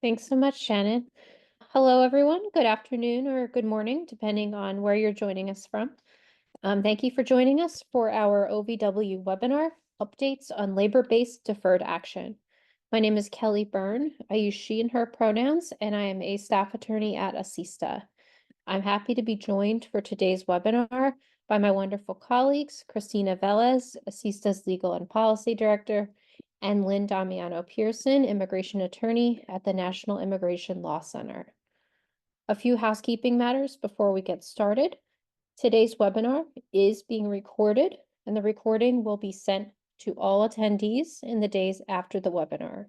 Thanks so much, Shannon. Hello, everyone. Good afternoon or good morning, depending on where you're joining us from. Thank you for joining us for our OVW webinar, Updates on Labor-Based Deferred Action. My name is Kelly Byrne. I use she and her pronouns, and I am a staff attorney at ASISTA. I'm happy to be joined for today's webinar by my wonderful colleagues, Cristina Velez, ASISTA's Legal and Policy Director, and Lynn Damiano Pearson, immigration attorney at the National Immigration Law Center. A few housekeeping matters before we get started. Today's webinar is being recorded, and the recording will be sent to all attendees in the days after the webinar.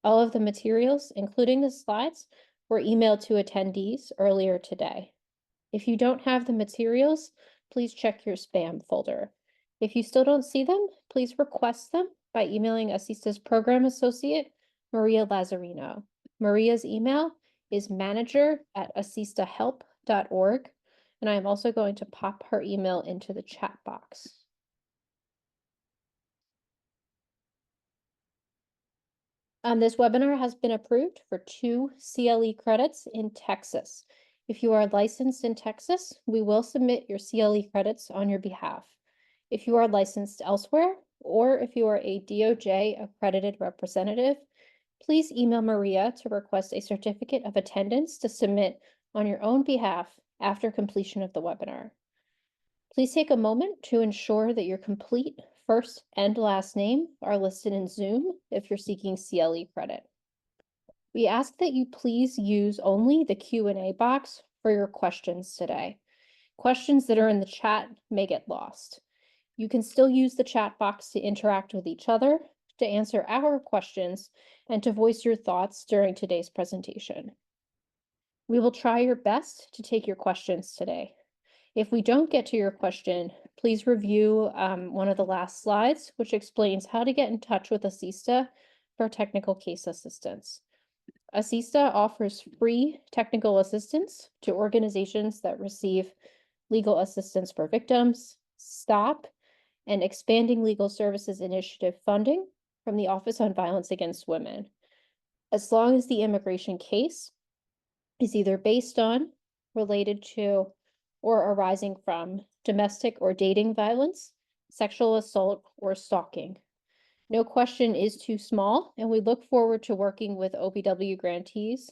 All of the materials, including the slides, were emailed to attendees earlier today. If you don't have the materials, please check your spam folder. If you still don't see them, please request them by emailing ASISTA's program associate, Maria Lazzarino. Maria's email is manager@asistahelp.org, and I am also going to pop her email into the chat box. This webinar has been approved for 2 CLE credits in Texas. If you are licensed in Texas, we will submit your CLE credits on your behalf. If you are licensed elsewhere, or if you are a DOJ accredited representative, please email Maria to request a certificate of attendance to submit on your own behalf after completion of the webinar. Please take a moment to ensure that your complete first and last name are listed in Zoom if you're seeking CLE credit. We ask that you please use only the Q&A box for your questions today. Questions that are in the chat may get lost. You can still use the chat box to interact with each other, to answer our questions, and to voice your thoughts during today's presentation. We will try your best to take your questions today. If we don't get to your question, please review one of the last slides, which explains how to get in touch with ASISTA for technical case assistance. ASISTA offers free technical assistance to organizations that receive legal assistance for victims, STOP, and Expanding Legal Services Initiative funding from the Office on Violence Against Women, as long as the immigration case is either based on, related to, or arising from domestic or dating violence, sexual assault, or stalking. No question is too small, and we look forward to working with OVW grantees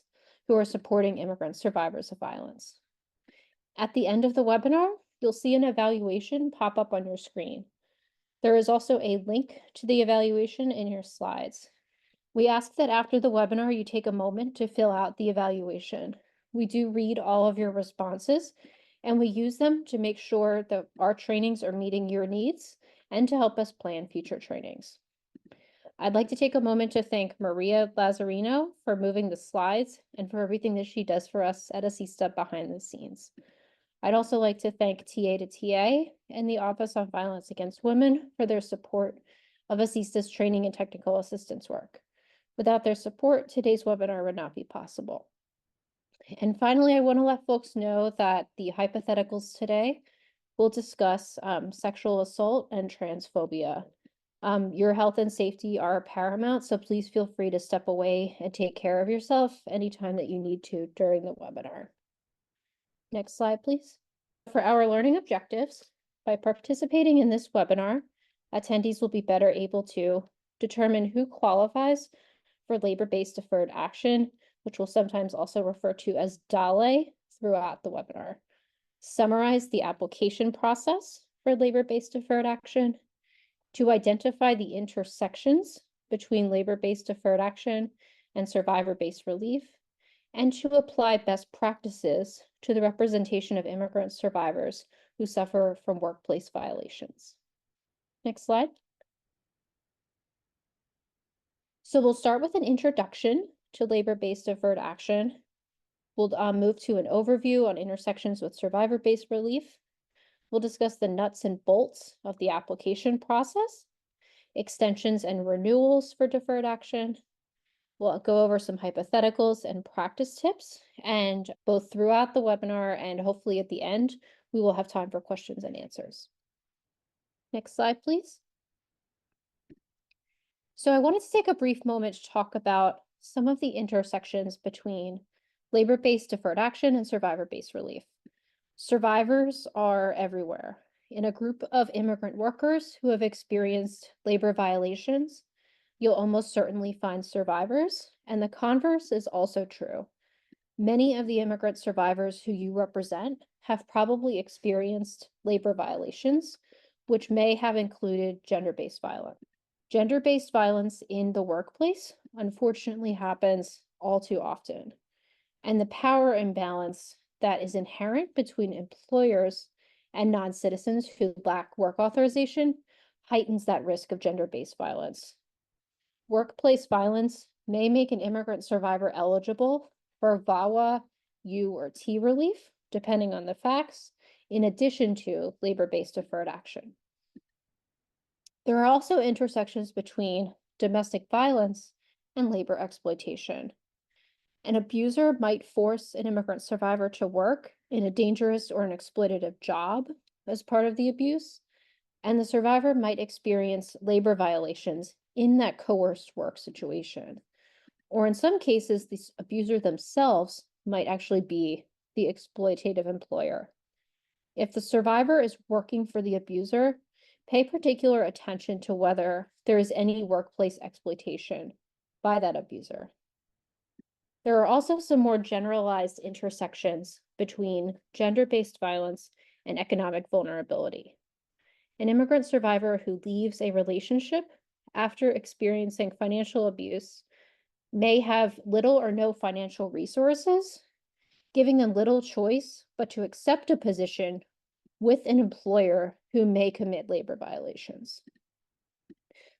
who are supporting immigrant survivors of violence. At the end of the webinar, you'll see an evaluation pop up on your screen. There is also a link to the evaluation in your slides. We ask that after the webinar, you take a moment to fill out the evaluation. We do read all of your responses, and we use them to make sure that our trainings are meeting your needs and to help us plan future trainings. I'd like to take a moment to thank Maria Lazzarino for moving the slides and for everything that she does for us at ASISTA behind the scenes. I'd also like to thank TA to TA and the Office on Violence Against Women for their support of ASISTA's training and technical assistance work. Without their support, today's webinar would not be possible. And finally, I want to let folks know that the hypotheticals today will discuss sexual assault and transphobia. Your health and safety are paramount, so please feel free to step away and take care of yourself anytime that you need to during the webinar. Next slide, please. For our learning objectives, by participating in this webinar, attendees will be better able to determine who qualifies for labor-based deferred action, which we'll sometimes also refer to as DALE throughout the webinar. Summarize the application process for labor-based deferred action, to identify the intersections between labor-based deferred action and survivor-based relief, and to apply best practices to the representation of immigrant survivors who suffer from workplace violations. Next slide. So we'll start with an introduction to labor-based deferred action. We'll move to an overview on intersections with survivor-based relief. We'll discuss the nuts and bolts of the application process, extensions and renewals for deferred action. We'll go over some hypotheticals and practice tips, and both throughout the webinar and hopefully at the end, we will have time for questions and answers. Next slide, please. So I wanted to take a brief moment to talk about some of the intersections between labor-based deferred action and survivor-based relief. Survivors are everywhere. In a group of immigrant workers who have experienced labor violations, you'll almost certainly find survivors, and the converse is also true. Many of the immigrant survivors who you represent have probably experienced labor violations, which may have included gender-based violence. Gender-based violence in the workplace, unfortunately, happens all too often. And the power imbalance that is inherent between employers and non-citizens who lack work authorization heightens that risk of gender-based violence. Workplace violence may make an immigrant survivor eligible for VAWA, U, or T relief, depending on the facts, in addition to labor-based deferred action. There are also intersections between domestic violence and labor exploitation. An abuser might force an immigrant survivor to work in a dangerous or an exploitative job as part of the abuse, and the survivor might experience labor violations in that coerced work situation. Or in some cases, the abuser themselves might actually be the exploitative employer. If the survivor is working for the abuser, pay particular attention to whether there is any workplace exploitation by that abuser. There are also some more generalized intersections between gender-based violence and economic vulnerability. An immigrant survivor who leaves a relationship after experiencing financial abuse may have little or no financial resources, giving them little choice but to accept a position with an employer who may commit labor violations.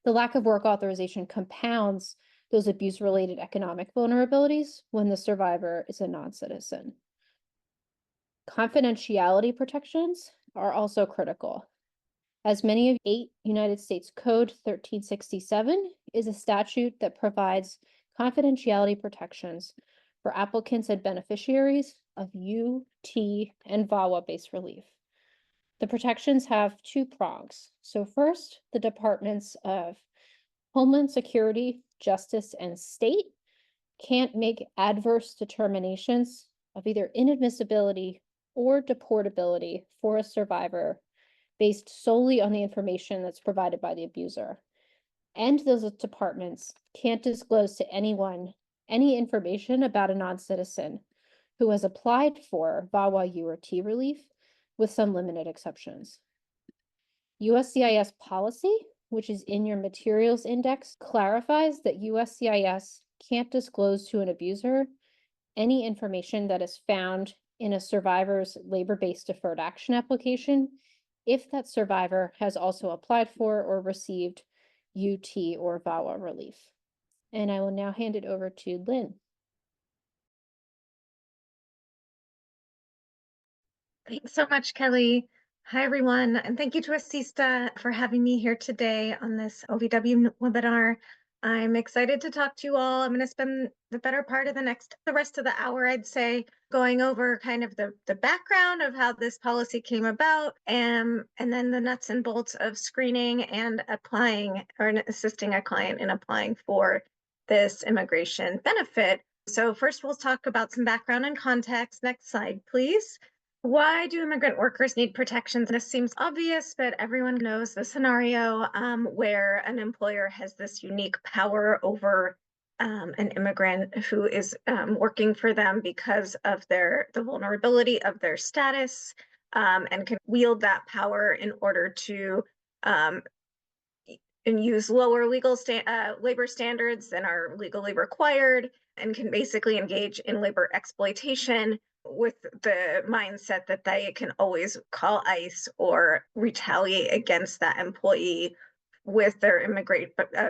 The lack of work authorization compounds those abuse-related economic vulnerabilities when the survivor is a non-citizen. Confidentiality protections are also critical. As many of 8 United States Code 1367 is a statute that provides confidentiality protections for applicants and beneficiaries of U, T, and VAWA-based relief. The protections have 2 prongs. So first, the Departments of Homeland Security, Justice, and State can't make adverse determinations of either inadmissibility or deportability for a survivor based solely on the information that's provided by the abuser. And those departments can't disclose to anyone any information about a non-citizen who has applied for VAWA, U, or T relief, with some limited exceptions. USCIS policy, which is in your materials index, clarifies that USCIS can't disclose to an abuser any information that is found in a survivor's labor-based deferred action application if that survivor has also applied for or received UT or VAWA relief. And I will now hand it over to Lynn. Thanks so much, Kelly. Hi, everyone, and thank you to ASISTA for having me here today on this OVW webinar. I'm excited to talk to you all. I'm going to spend the better part of the rest of the hour, I'd say, going over kind of the background of how this policy came about, and then the nuts and bolts of screening and applying or assisting a client in applying for this immigration benefit. So first, we'll talk about some background and context. Next slide, please. Why do immigrant workers need protections? This seems obvious, but everyone knows the scenario where an employer has this unique power over an immigrant who is working for them because of the vulnerability of their status, and can wield that power in order to and use lower labor standards than are legally required, and can basically engage in labor exploitation with the mindset that they can always call ICE or retaliate against that employee with their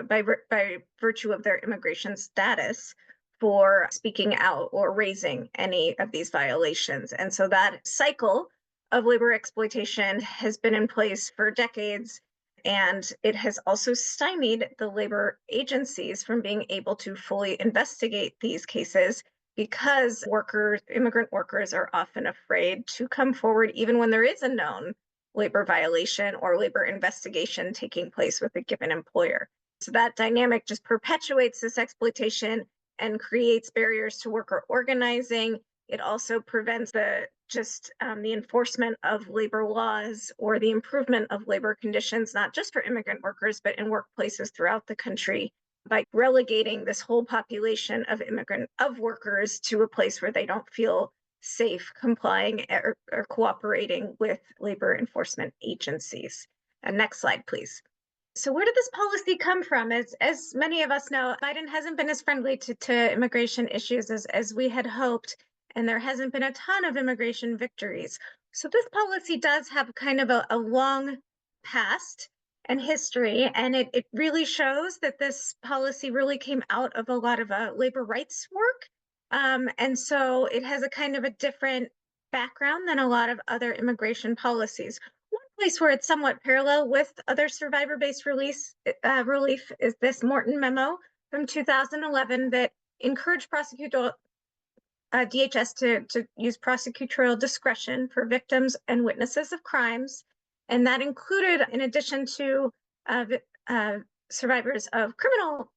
by virtue of their immigration status for speaking out or raising any of these violations. And so that cycle of labor exploitation has been in place for decades, and it has also stymied the labor agencies from being able to fully investigate these cases, because immigrant workers are often afraid to come forward even when there is a known labor violation or labor investigation taking place with a given employer. So that dynamic just perpetuates this exploitation and creates barriers to worker organizing. It also prevents the enforcement of labor laws or the improvement of labor conditions, not just for immigrant workers, but in workplaces throughout the country, by relegating this whole population of workers to a place where they don't feel safe complying or cooperating with labor enforcement agencies. And next slide, please. So where did this policy come from? As many of us know, Biden hasn't been as friendly to immigration issues as we had hoped, and there hasn't been a ton of immigration victories. So this policy does have kind of a long past and history, and it really shows that this policy really came out of a lot of labor rights work. And so it has a kind of a different background than a lot of other immigration policies. One place where it's somewhat parallel with other survivor-based relief is this Morton memo from 2011 that encouraged DHS to use prosecutorial discretion for victims and witnesses of crimes. And that included, in addition to survivors of criminal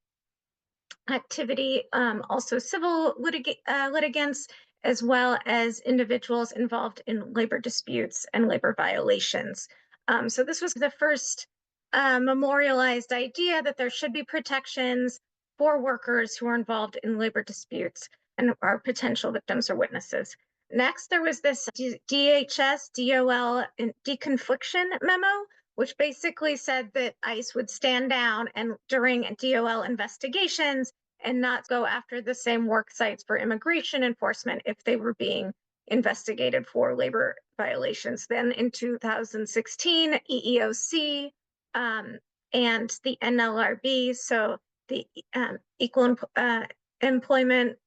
activity, also civil litigants, as well as individuals involved in labor disputes and labor violations. So this was the first memorialized idea that there should be protections for workers who are involved in labor disputes and are potential victims or witnesses. Next, there was this DHS DOL deconfliction memo, which basically said that ICE would stand down and during DOL investigations and not go after the same work sites for immigration enforcement if they were being investigated for labor violations. Then in 2016, EEOC and the NLRB, so the Equal Employment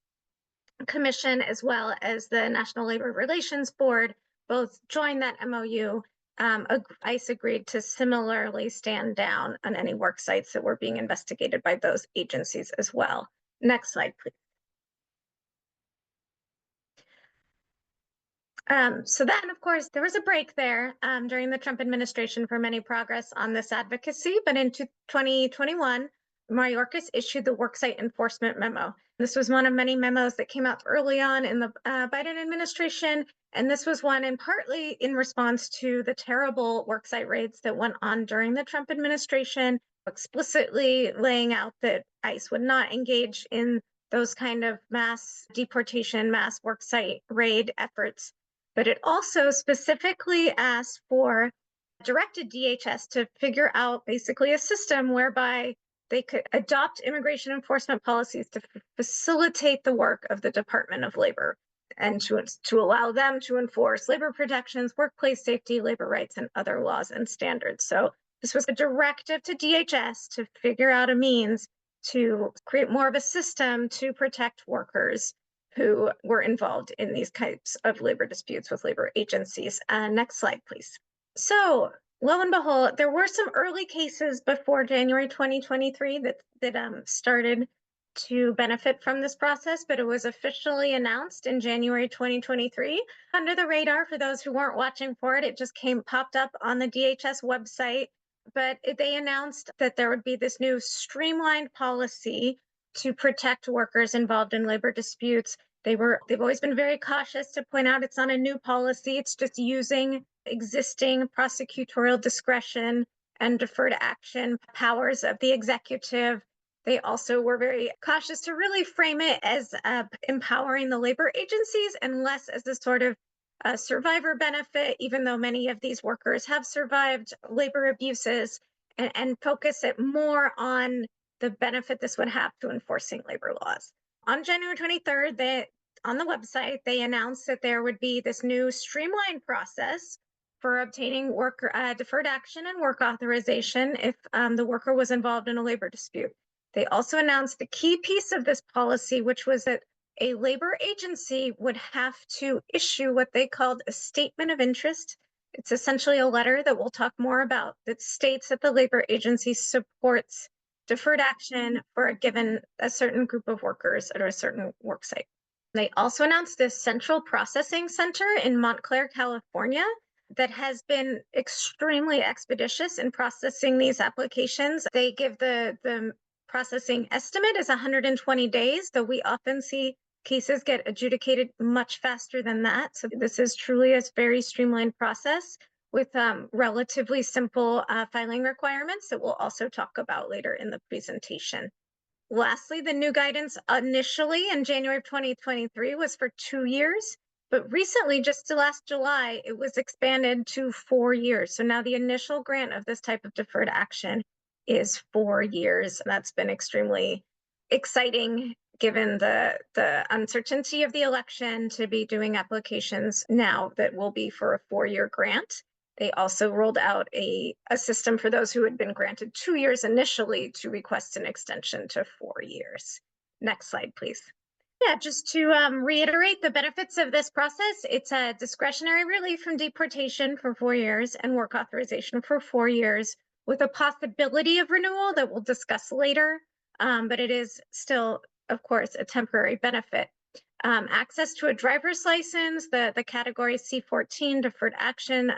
Commission, as well as the National Labor Relations Board, both joined that MOU. ICE agreed to similarly stand down on any work sites that were being investigated by those agencies as well. Next slide, please. So then, of course, there was a break there during the Trump administration for many progress on this advocacy, but in 2021, Mayorkas issued the Worksite Enforcement Memo. This was one of many memos that came out early on in the Biden administration, and this was one in partly in response to the terrible worksite raids that went on during the Trump administration, explicitly laying out that ICE would not engage in those kind of mass deportation, mass worksite raid efforts. But it also specifically asked for, directed DHS to figure out basically a system whereby they could adopt immigration enforcement policies to facilitate the work of the Department of Labor and to allow them to enforce labor protections, workplace safety, labor rights, and other laws and standards. So this was a directive to DHS to figure out a means to create more of a system to protect workers who were involved in these types of labor disputes with labor agencies. Next slide, please. So lo and behold, there were some early cases before January 2023 that started to benefit from this process, but it was officially announced in January 2023. Under the radar, for those who weren't watching for it, it just popped up on the DHS website. But they announced that there would be this new streamlined policy to protect workers involved in labor disputes. They've always been very cautious to point out it's not a new policy. It's just using existing prosecutorial discretion and deferred action powers of the executive. They also were very cautious to really frame it as empowering the labor agencies and less as a sort of survivor benefit, even though many of these workers have survived labor abuses, and focus it more on the benefit this would have to enforcing labor laws. On January 23rd, on the website, they announced that there would be this new streamlined process for obtaining worker deferred action and work authorization if the worker was involved in a labor dispute. They also announced the key piece of this policy, which was that a labor agency would have to issue what they called a statement of interest. It's essentially a letter that we'll talk more about that states that the labor agency supports deferred action for a certain group of workers at a certain work site. They also announced this central processing center in Montclair, California, that has been extremely expeditious in processing these applications. They give the processing estimate is 120 days, though we often see cases get adjudicated much faster than that. So this is truly a very streamlined process with relatively simple filing requirements that we'll also talk about later in the presentation. Lastly, the new guidance initially in January of 2023 was for 2 years, but recently, just last July, it was expanded to 4 years. So now the initial grant of this type of deferred action is 4 years. That's been extremely exciting given the uncertainty of the election to be doing applications now that will be for a 4-year grant. They also rolled out a system for those who had been granted 2 years initially to request an extension to 4 years. Next slide, please. Yeah, just to reiterate the benefits of this process, it's a discretionary relief from deportation for 4 years and work authorization for 4 years with a possibility of renewal that we'll discuss later, but it is still, of course, a temporary benefit. Access to a driver's license, the category C14 deferred action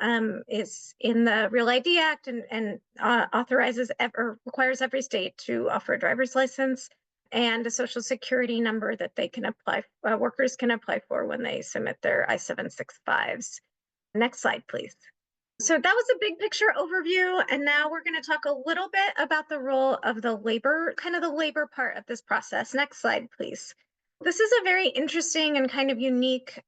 is in the Real ID Act and authorizes or requires every state to offer a driver's license and a social security number that they can apply, workers can apply for when they submit their I-765s. Next slide, please. So that was a big picture overview. And now we're going to talk a little bit about the role of the labor, kind of the labor part of this process. Next slide, please. This is a very interesting and kind of unique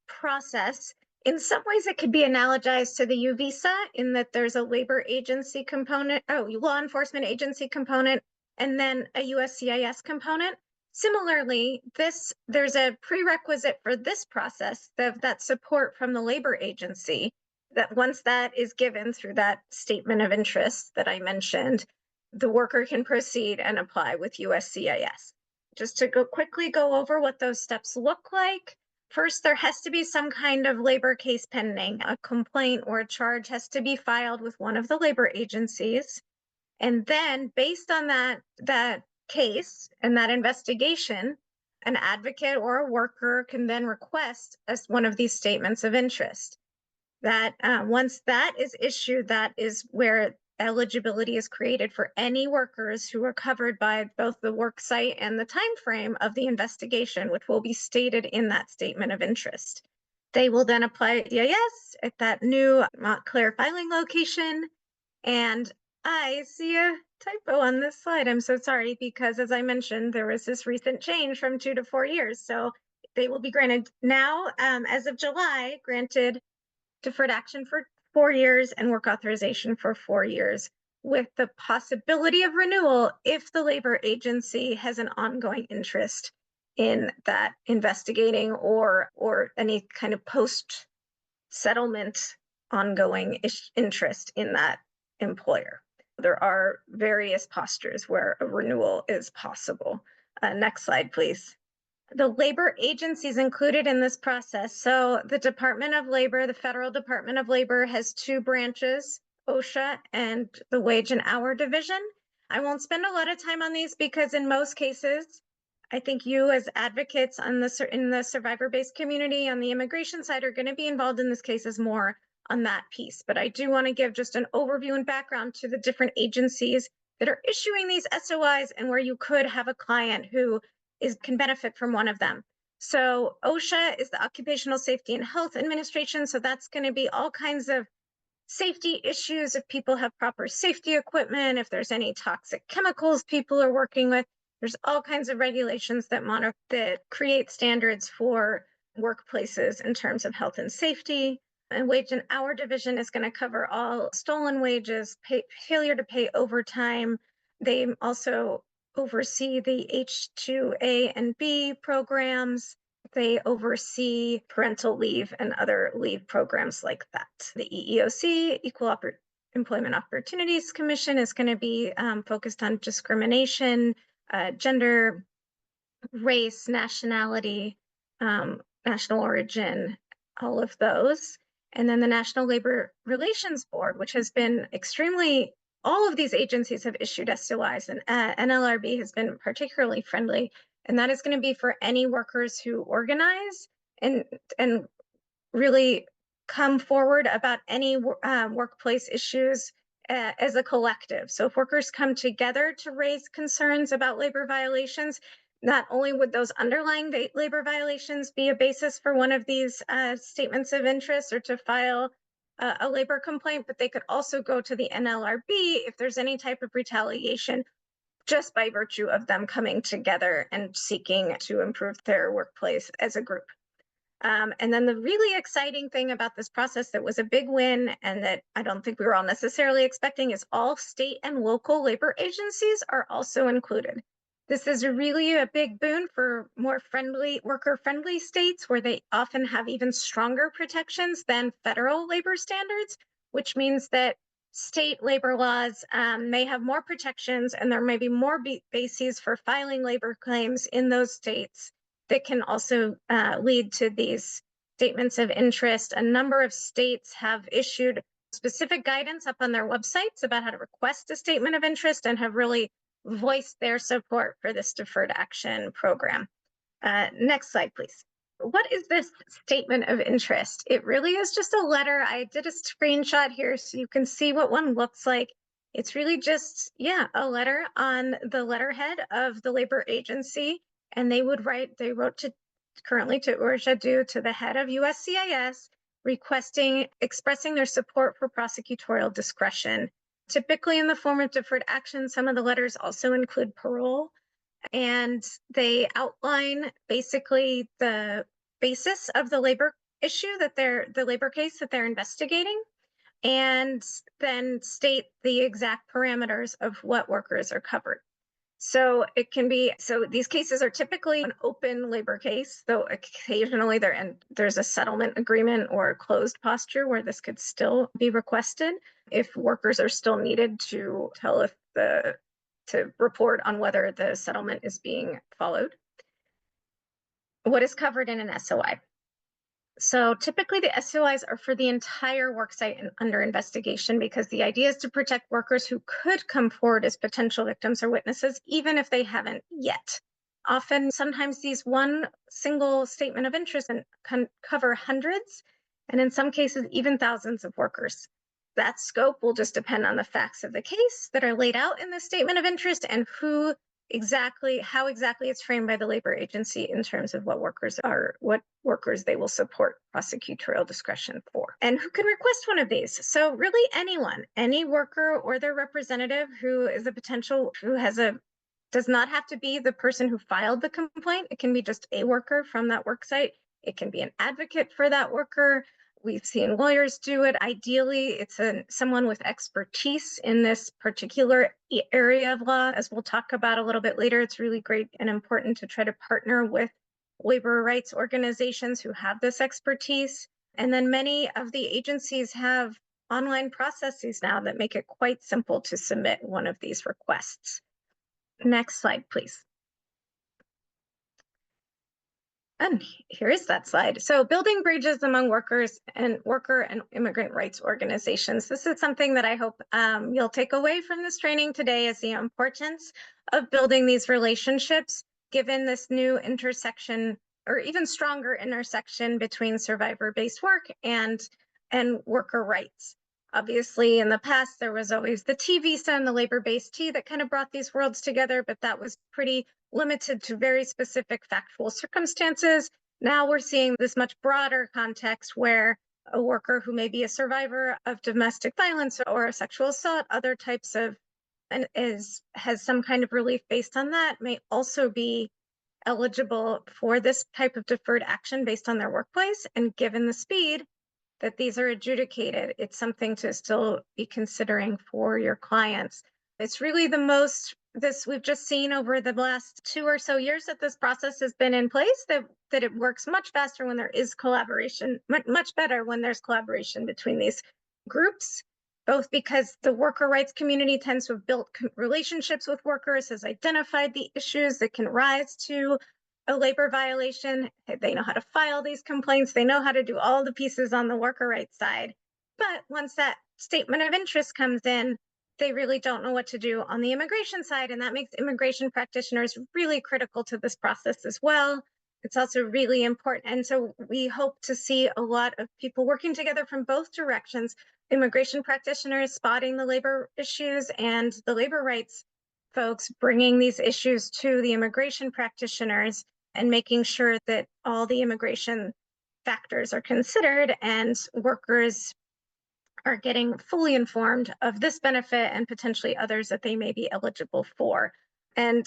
process. In some ways, it could be analogized to the U visa in that there's a labor agency component, law enforcement agency component, and then a USCIS component. Similarly, there's a prerequisite for this process that support from the labor agency, that once that is given through that statement of interest that I mentioned, the worker can proceed and apply with USCIS. Just to quickly go over what those steps look like. First, there has to be some kind of labor case pending. A complaint or a charge has to be filed with one of the labor agencies. And then based on that case and that investigation, an advocate or a worker can then request as one of these statements of interest. That once that is issued, that is where eligibility is created for any workers who are covered by both the work site and the time frame of the investigation, which will be stated in that statement of interest. They will then apply EIS at that new Montclair filing location. And I see a typo on this slide. I'm so sorry, because as I mentioned, there was this recent change from 2 to 4 years. So they will be granted now, as of July, granted deferred action for 4 years and work authorization for 4 years, with the possibility of renewal if the labor agency has an ongoing interest in that investigating or any kind of post settlement ongoing interest in that employer. There are various postures where a renewal is possible. Next slide, please. The labor agencies included in this process. So the Department of Labor, the Federal Department of Labor, has 2 branches, OSHA and the Wage and Hour Division. I won't spend a lot of time on these because in most cases, I think you as advocates in the survivor-based community on the immigration side are going to be involved in this cases more on that piece. But I do want to give just an overview and background to the different agencies that are issuing these SOIs and where you could have a client who can benefit from one of them. So OSHA is the Occupational Safety and Health Administration. So that's going to be all kinds of safety issues if people have proper safety equipment, if there's any toxic chemicals people are working with. There's all kinds of regulations that create standards for workplaces in terms of health and safety. And Wage and Hour Division is going to cover all stolen wages, failure to pay overtime. They also oversee the H-2A and B programs. They oversee parental leave and other leave programs like that. The EEOC, Employment Opportunities Commission, is going to be focused on discrimination, gender, race, nationality, national origin, all of those. And then the National Labor Relations Board, which has been all of these agencies have issued SOIs, and NLRB has been particularly friendly. And that is going to be for any workers who organize and really come forward about any workplace issues as a collective. So if workers come together to raise concerns about labor violations, not only would those underlying labor violations be a basis for one of these statements of interest or to file a labor complaint, but they could also go to the NLRB if there's any type of retaliation just by virtue of them coming together and seeking to improve their workplace as a group. And then the really exciting thing about this process that was a big win and that I don't think we were all necessarily expecting is all state and local labor agencies are also included. This is really a big boon for more worker-friendly states where they often have even stronger protections than federal labor standards, which means that state labor laws may have more protections and there may be more bases for filing labor claims in those states that can also lead to these statements of interest. A number of states have issued specific guidance up on their websites about how to request a statement of interest and have really voiced their support for this deferred action program. Next slide, please. What is this statement of interest? It really is just a letter. I did a screenshot here so you can see what one looks like. It's really just, a letter on the letterhead of the labor agency. And they wrote currently to Urja to the head of USCIS, expressing their support for prosecutorial discretion. Typically in the form of deferred action, some of the letters also include parole, and they outline basically the basis of the labor issue the labor case that they're investigating, and then state the exact parameters of what workers are covered. So these cases are typically an open labor case, though occasionally there's a settlement agreement or a closed posture where this could still be requested if workers are still needed to to report on whether the settlement is being followed. What is covered in an SOI? So typically the SOIs are for the entire worksite under investigation because the idea is to protect workers who could come forward as potential victims or witnesses, even if they haven't yet. Sometimes these one single statement of interest can cover hundreds, and in some cases, even thousands of workers. That scope will just depend on the facts of the case that are laid out in the statement of interest and how exactly it's framed by the labor agency in terms of what workers they will support prosecutorial discretion for. And who can request one of these? So really anyone, any worker or their representative who does not have to be the person who filed the complaint. It can be just a worker from that worksite. It can be an advocate for that worker. We've seen lawyers do it. Ideally, it's someone with expertise in this particular area of law. As we'll talk about a little bit later, it's really great and important to try to partner with labor rights organizations who have this expertise. And then many of the agencies have online processes now that make it quite simple to submit one of these requests. Next slide, please. And here is that slide. So building bridges among worker and immigrant rights organizations. This is something that I hope you'll take away from this training today is the importance of building these relationships, given this new intersection or even stronger intersection between survivor-based work and worker rights. Obviously, in the past, there was always the T visa and the labor-based T that kind of brought these worlds together, but that was pretty limited to very specific factual circumstances. Now we're seeing this much broader context where a worker who may be a survivor of domestic violence or a sexual assault, other types of, has some kind of relief based on that, may also be eligible for this type of deferred action based on their workplace. And given the speed that these are adjudicated, it's something to still be considering for your clients. It's really we've just seen over the last 2 or so years that this process has been in place, that it works much faster when there is collaboration, much better when there's collaboration between these groups, both because the worker rights community tends to have built relationships with workers, has identified the issues that can rise to a labor violation. They know how to file these complaints. They know how to do all the pieces on the worker rights side. But once that statement of interest comes in, they really don't know what to do on the immigration side. And that makes immigration practitioners really critical to this process as well. It's also really important. And so we hope to see a lot of people working together from both directions immigration practitioners spotting the labor issues and the labor rights folks bringing these issues to the immigration practitioners and making sure that all the immigration factors are considered and workers are getting fully informed of this benefit and potentially others that they may be eligible for. And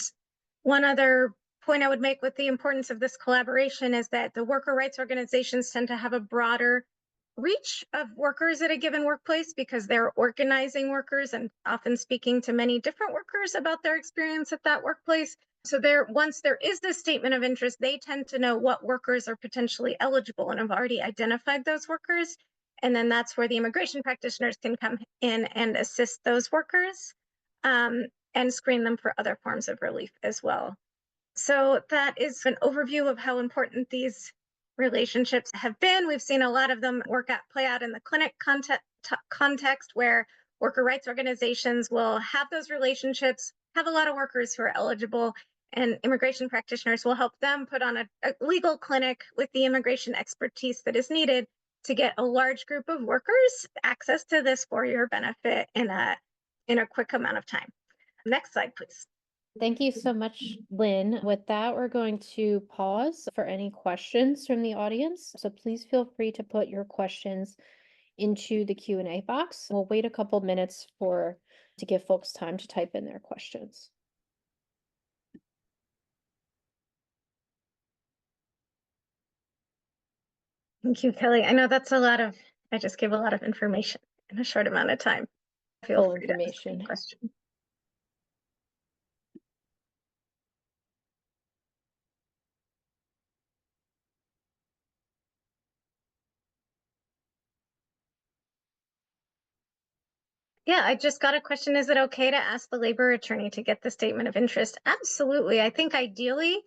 one other point I would make with the importance of this collaboration is that the worker rights organizations tend to have a broader reach of workers at a given workplace because they're organizing workers and often speaking to many different workers about their experience at that workplace. So once there is this statement of interest, they tend to know what workers are potentially eligible and have already identified those workers. And then that's where the immigration practitioners can come in and assist those workers and screen them for other forms of relief as well. So that is an overview of how important these relationships have been. We've seen a lot of them play out in the clinic context where worker rights organizations will have those relationships, have a lot of workers who are eligible, and immigration practitioners will help them put on a legal clinic with the immigration expertise that is needed to get a large group of workers access to this for-year benefit in a quick amount of time. Next slide, please. Thank you so much, Lynn. With that, we're going to pause for any questions from the audience. So please feel free to put your questions into the Q&A box. We'll wait a couple minutes to give folks time to type in their questions. Thank you, Kelly. I know that's I just gave a lot of information in a short amount of time. Feel Full free to ask information. any question. Yeah, I just got a question. Is it okay to ask the labor attorney to get the statement of interest? Absolutely. I think ideally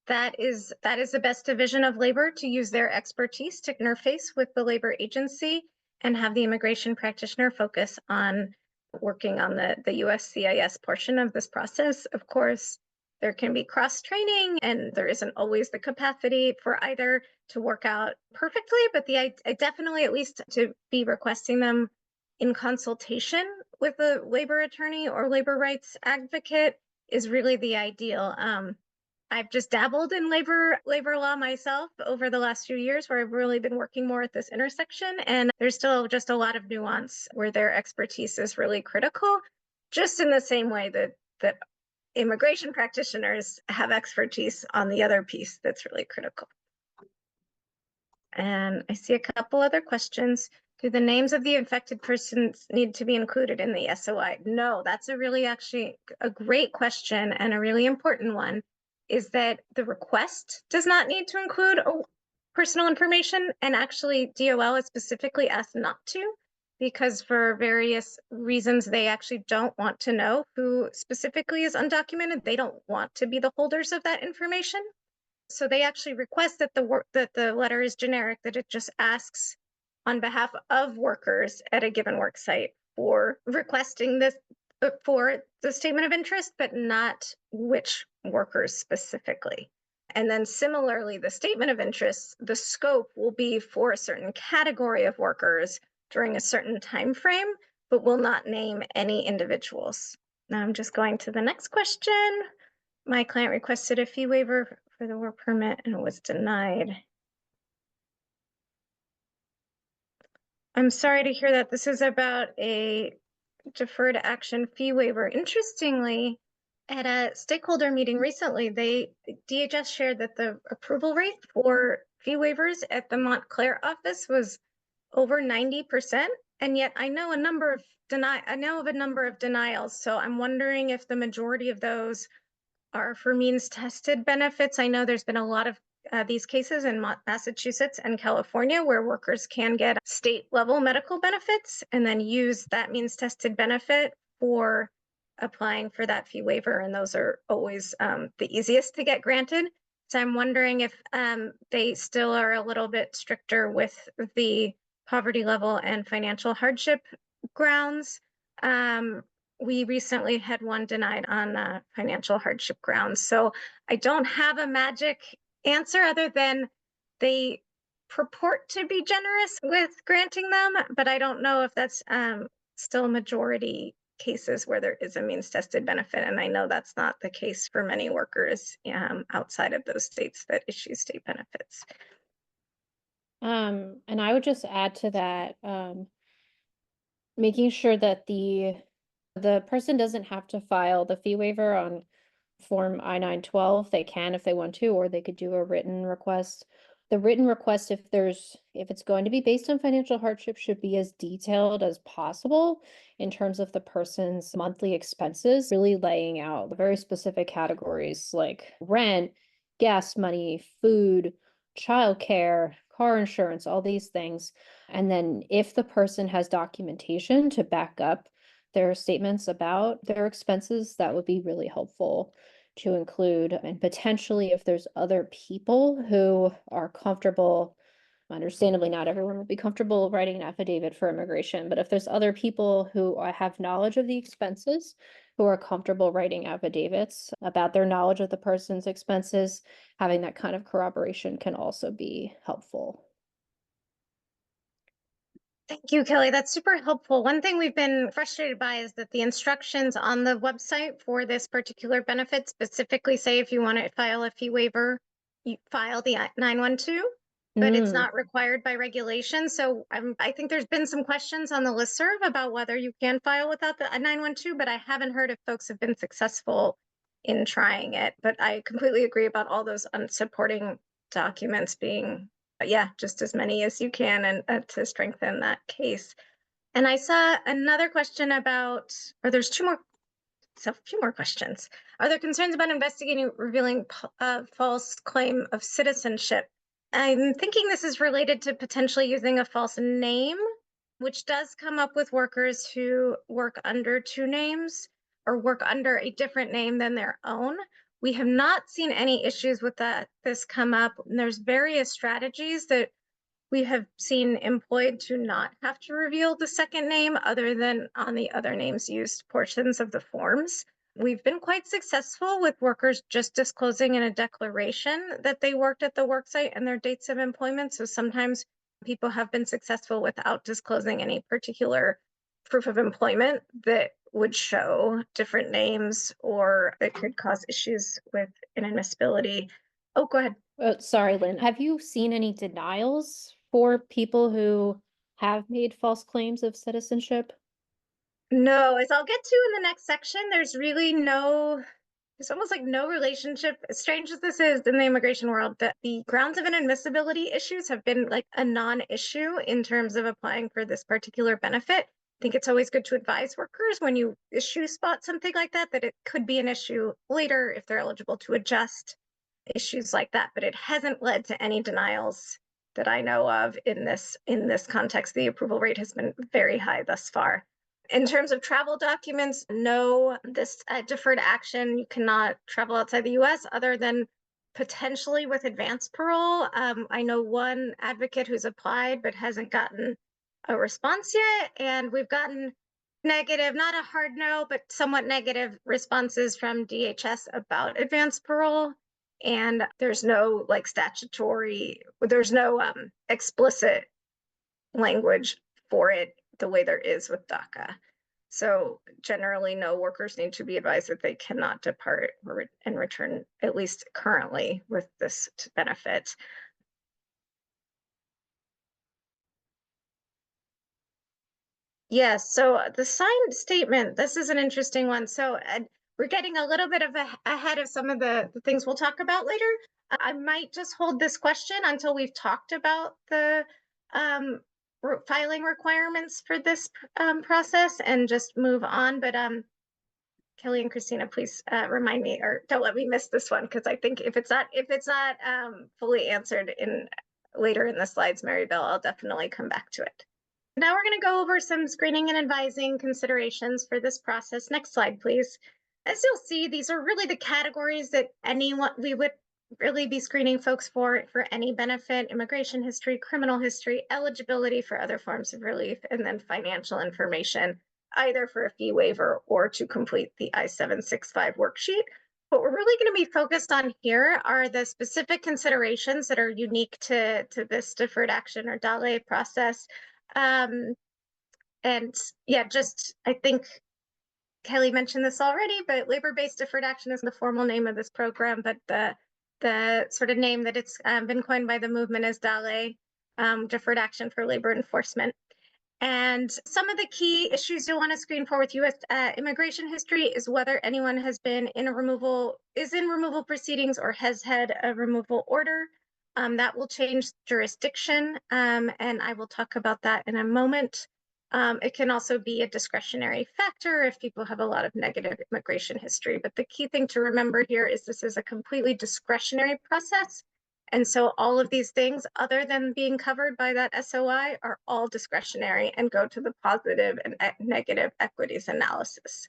that is the best division of labor to use their expertise to interface with the labor agency and have the immigration practitioner focus on working on the USCIS portion of this process. Of course, there can be cross training and there isn't always the capacity for either to work out perfectly, but I definitely at least to be requesting them in consultation with a labor attorney or labor rights advocate is really the ideal. I've just dabbled in labor law myself over the last few years where I've really been working more at this intersection, and there's still just a lot of nuance where their expertise is really critical, just in the same way that immigration practitioners have expertise on the other piece that's really critical. And I see a couple other questions. Do the names of the infected persons need to be included in the SOI? No, that's actually a great question and a really important one, is that the request does not need to include personal information, and actually DOL is specifically asked not to, because for various reasons, they actually don't want to know who specifically is undocumented. They don't want to be the holders of that information. So they actually request that the letter is generic, that it just asks on behalf of workers at a given work site for requesting this for the statement of interest, but not which workers specifically. And then similarly, the statement of interest, the scope will be for a certain category of workers during a certain time frame, but will not name any individuals. Now I'm just going to the next question. My client requested a fee waiver for the work permit and was denied. I'm sorry to hear that. This is about a deferred action fee waiver. Interestingly, at a stakeholder meeting recently, DHS shared that the approval rate for fee waivers at the Montclair office was over 90%, and yet I know of a number of denials. So I'm wondering if the majority of those are for means tested benefits. I know there's been a lot of these cases in Massachusetts and California where workers can get state level medical benefits and then use that means tested benefit for applying for that fee waiver. And those are always the easiest to get granted. So I'm wondering if they still are a little bit stricter with the poverty level and financial hardship grounds. We recently had one denied on financial hardship grounds. So I don't have a magic answer other than they purport to be generous with granting them, but I don't know if that's still a majority cases where there is a means tested benefit. And I know that's not the case for many workers outside of those states that issue state benefits. And I would just add to that, making sure that the person doesn't have to file the fee waiver on Form I-912. They can if they want to, or they could do a written request. The written request, if it's going to be based on financial hardship, should be as detailed as possible in terms of the person's monthly expenses, really laying out very specific categories like rent, gas money, food, childcare, car insurance, all these things. And then if the person has documentation to back up their statements about their expenses, that would be really helpful to include. And potentially, if there's other people who are comfortable, understandably, not everyone will be comfortable writing an affidavit for immigration, but if there's other people who have knowledge of the expenses, who are comfortable writing affidavits about their knowledge of the person's expenses, having that kind of corroboration can also be helpful. Thank you, Kelly. That's super helpful. One thing we've been frustrated by is that the instructions on the website for this particular benefit specifically say if you want to file a fee waiver, you file the 912, but it's not required by regulation. So I think there's been some questions on the listserv about whether you can file without the 912, but I haven't heard if folks have been successful in trying it. But I completely agree about all those unsupporting documents being yeah, just as many as you can and to strengthen that case. And I saw another question about, or there's a few more questions. Are there concerns about investigating revealing false claim of citizenship? I'm thinking this is related to potentially using a false name, which does come up with workers who work under two names or work under a different name than their own. We have not seen any issues with this come up. And there's various strategies that we have seen employed to not have to reveal the second name other than on the other names used portions of the forms. We've been quite successful with workers just disclosing in a declaration that they worked at the worksite and their dates of employment. So sometimes people have been successful without disclosing any particular proof of employment that would show different names or it could cause issues with inadmissibility. Oh, go ahead. Sorry, Lynn. Have you seen any denials for people who have made false claims of citizenship? No, as I'll get to in the next section, there's almost like no relationship, as strange as this is in the immigration world, that the grounds of inadmissibility issues have been like a non-issue in terms of applying for this particular benefit. I think it's always good to advise workers when you spot something like that it could be an issue later if they're eligible to adjust issues like that, but it hasn't led to any denials that I know of in this context. The approval rate has been very high thus far. In terms of travel documents, no, this deferred action, you cannot travel outside the US other than potentially with advanced parole. I know one advocate who's applied but hasn't gotten a response yet, and we've gotten negative, not a hard no, but somewhat negative responses from DHS about advanced parole. And there's no like there's no explicit language for it the way there is with DACA. So generally, no workers need to be advised that they cannot depart and return, at least currently, with this benefit. Yes, so the signed statement, this is an interesting one. So we're getting a little bit of ahead of some of the things we'll talk about later. I might just hold this question until we've talked about the filing requirements for this process and just move on. But Kelly and Cristina, please remind me or don't let me miss this one, because I think if it's not fully answered later in the slides, Mary Bell, I'll definitely come back to it. Now we're going to go over some screening and advising considerations for this process. Next slide, please. As you'll see, these are really the categories that we would really be screening folks for any benefit: immigration history, criminal history, eligibility for other forms of relief, and then financial information, either for a fee waiver or to complete the I-765 worksheet. What we're really going to be focused on here are the specific considerations that are unique to this deferred action or DALE process. And yeah, just I think Kelly mentioned this already, but labor-based deferred action is the formal name of this program, but the sort of name that it's been coined by the movement is DALE, deferred action for labor enforcement. And some of the key issues you'll want to screen for with U.S. Immigration history is whether anyone has been in removal proceedings or has had a removal order. That will change jurisdiction, and I will talk about that in a moment. It can also be a discretionary factor if people have a lot of negative immigration history. But the key thing to remember here is this is a completely discretionary process. And so all of these things, other than being covered by that SOI, are all discretionary and go to the positive and negative equities analysis.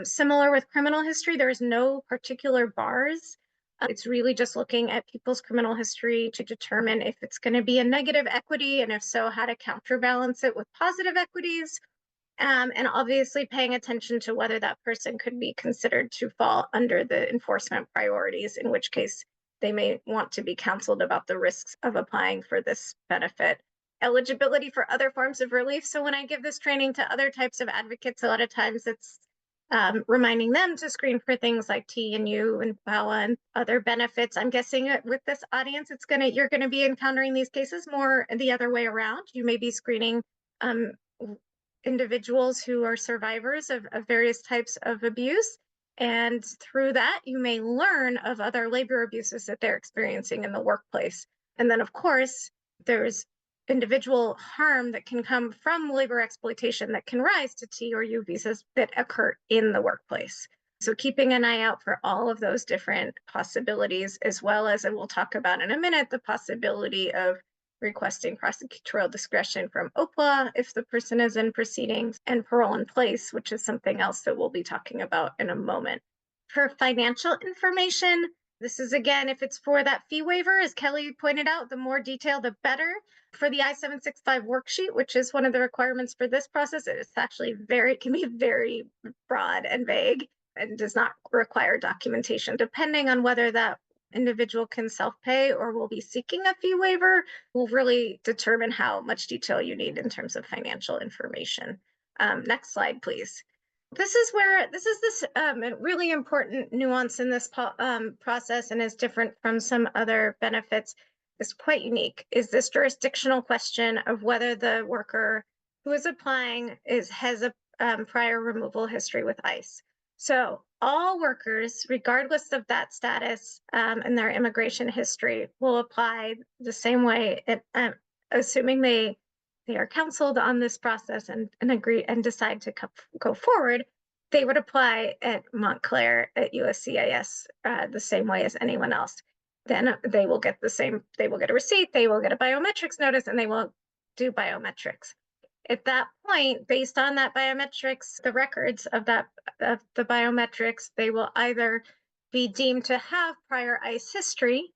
Similar with criminal history, there is no particular bars. It's really just looking at people's criminal history to determine if it's going to be a negative equity, and if so, how to counterbalance it with positive equities. And obviously paying attention to whether that person could be considered to fall under the enforcement priorities, in which case they may want to be counseled about the risks of applying for this benefit. Eligibility for other forms of relief. So when I give this training to other types of advocates, a lot of times it's reminding them to screen for things like T and U and VAWA and other benefits. I'm guessing with this audience, you're gonna be encountering these cases more the other way around. You may be screening individuals who are survivors of various types of abuse. And through that, you may learn of other labor abuses that they're experiencing in the workplace. And then, of course, there's individual harm that can come from labor exploitation that can rise to T or U visas that occur in the workplace. So keeping an eye out for all of those different possibilities, as well as, and we'll talk about in a minute, the possibility of requesting prosecutorial discretion from OPLA if the person is in proceedings, and parole in place, which is something else that we'll be talking about in a moment. For financial information, this is again, if it's for that fee waiver, as Kelly pointed out, the more detail, the better. For the I-765 worksheet, which is one of the requirements for this process, it's actually can be very broad and vague and does not require documentation, depending on whether that individual can self-pay or will be seeking a fee waiver will really determine how much detail you need in terms of financial information. Next slide, please. This is this really important nuance in this process and is different from some other benefits. It's quite unique, is this jurisdictional question of whether the worker who is applying has a prior removal history with ICE. So all workers, regardless of that status and their immigration history, will apply the same way, assuming they are counseled on this process and agree and decide to go forward. They would apply at Montclair at USCIS the same way as anyone else. Then they will get they will get a receipt, they will get a biometrics notice, and they will do biometrics. At that point, based on that biometrics, the records of the biometrics, they will either be deemed to have prior ICE history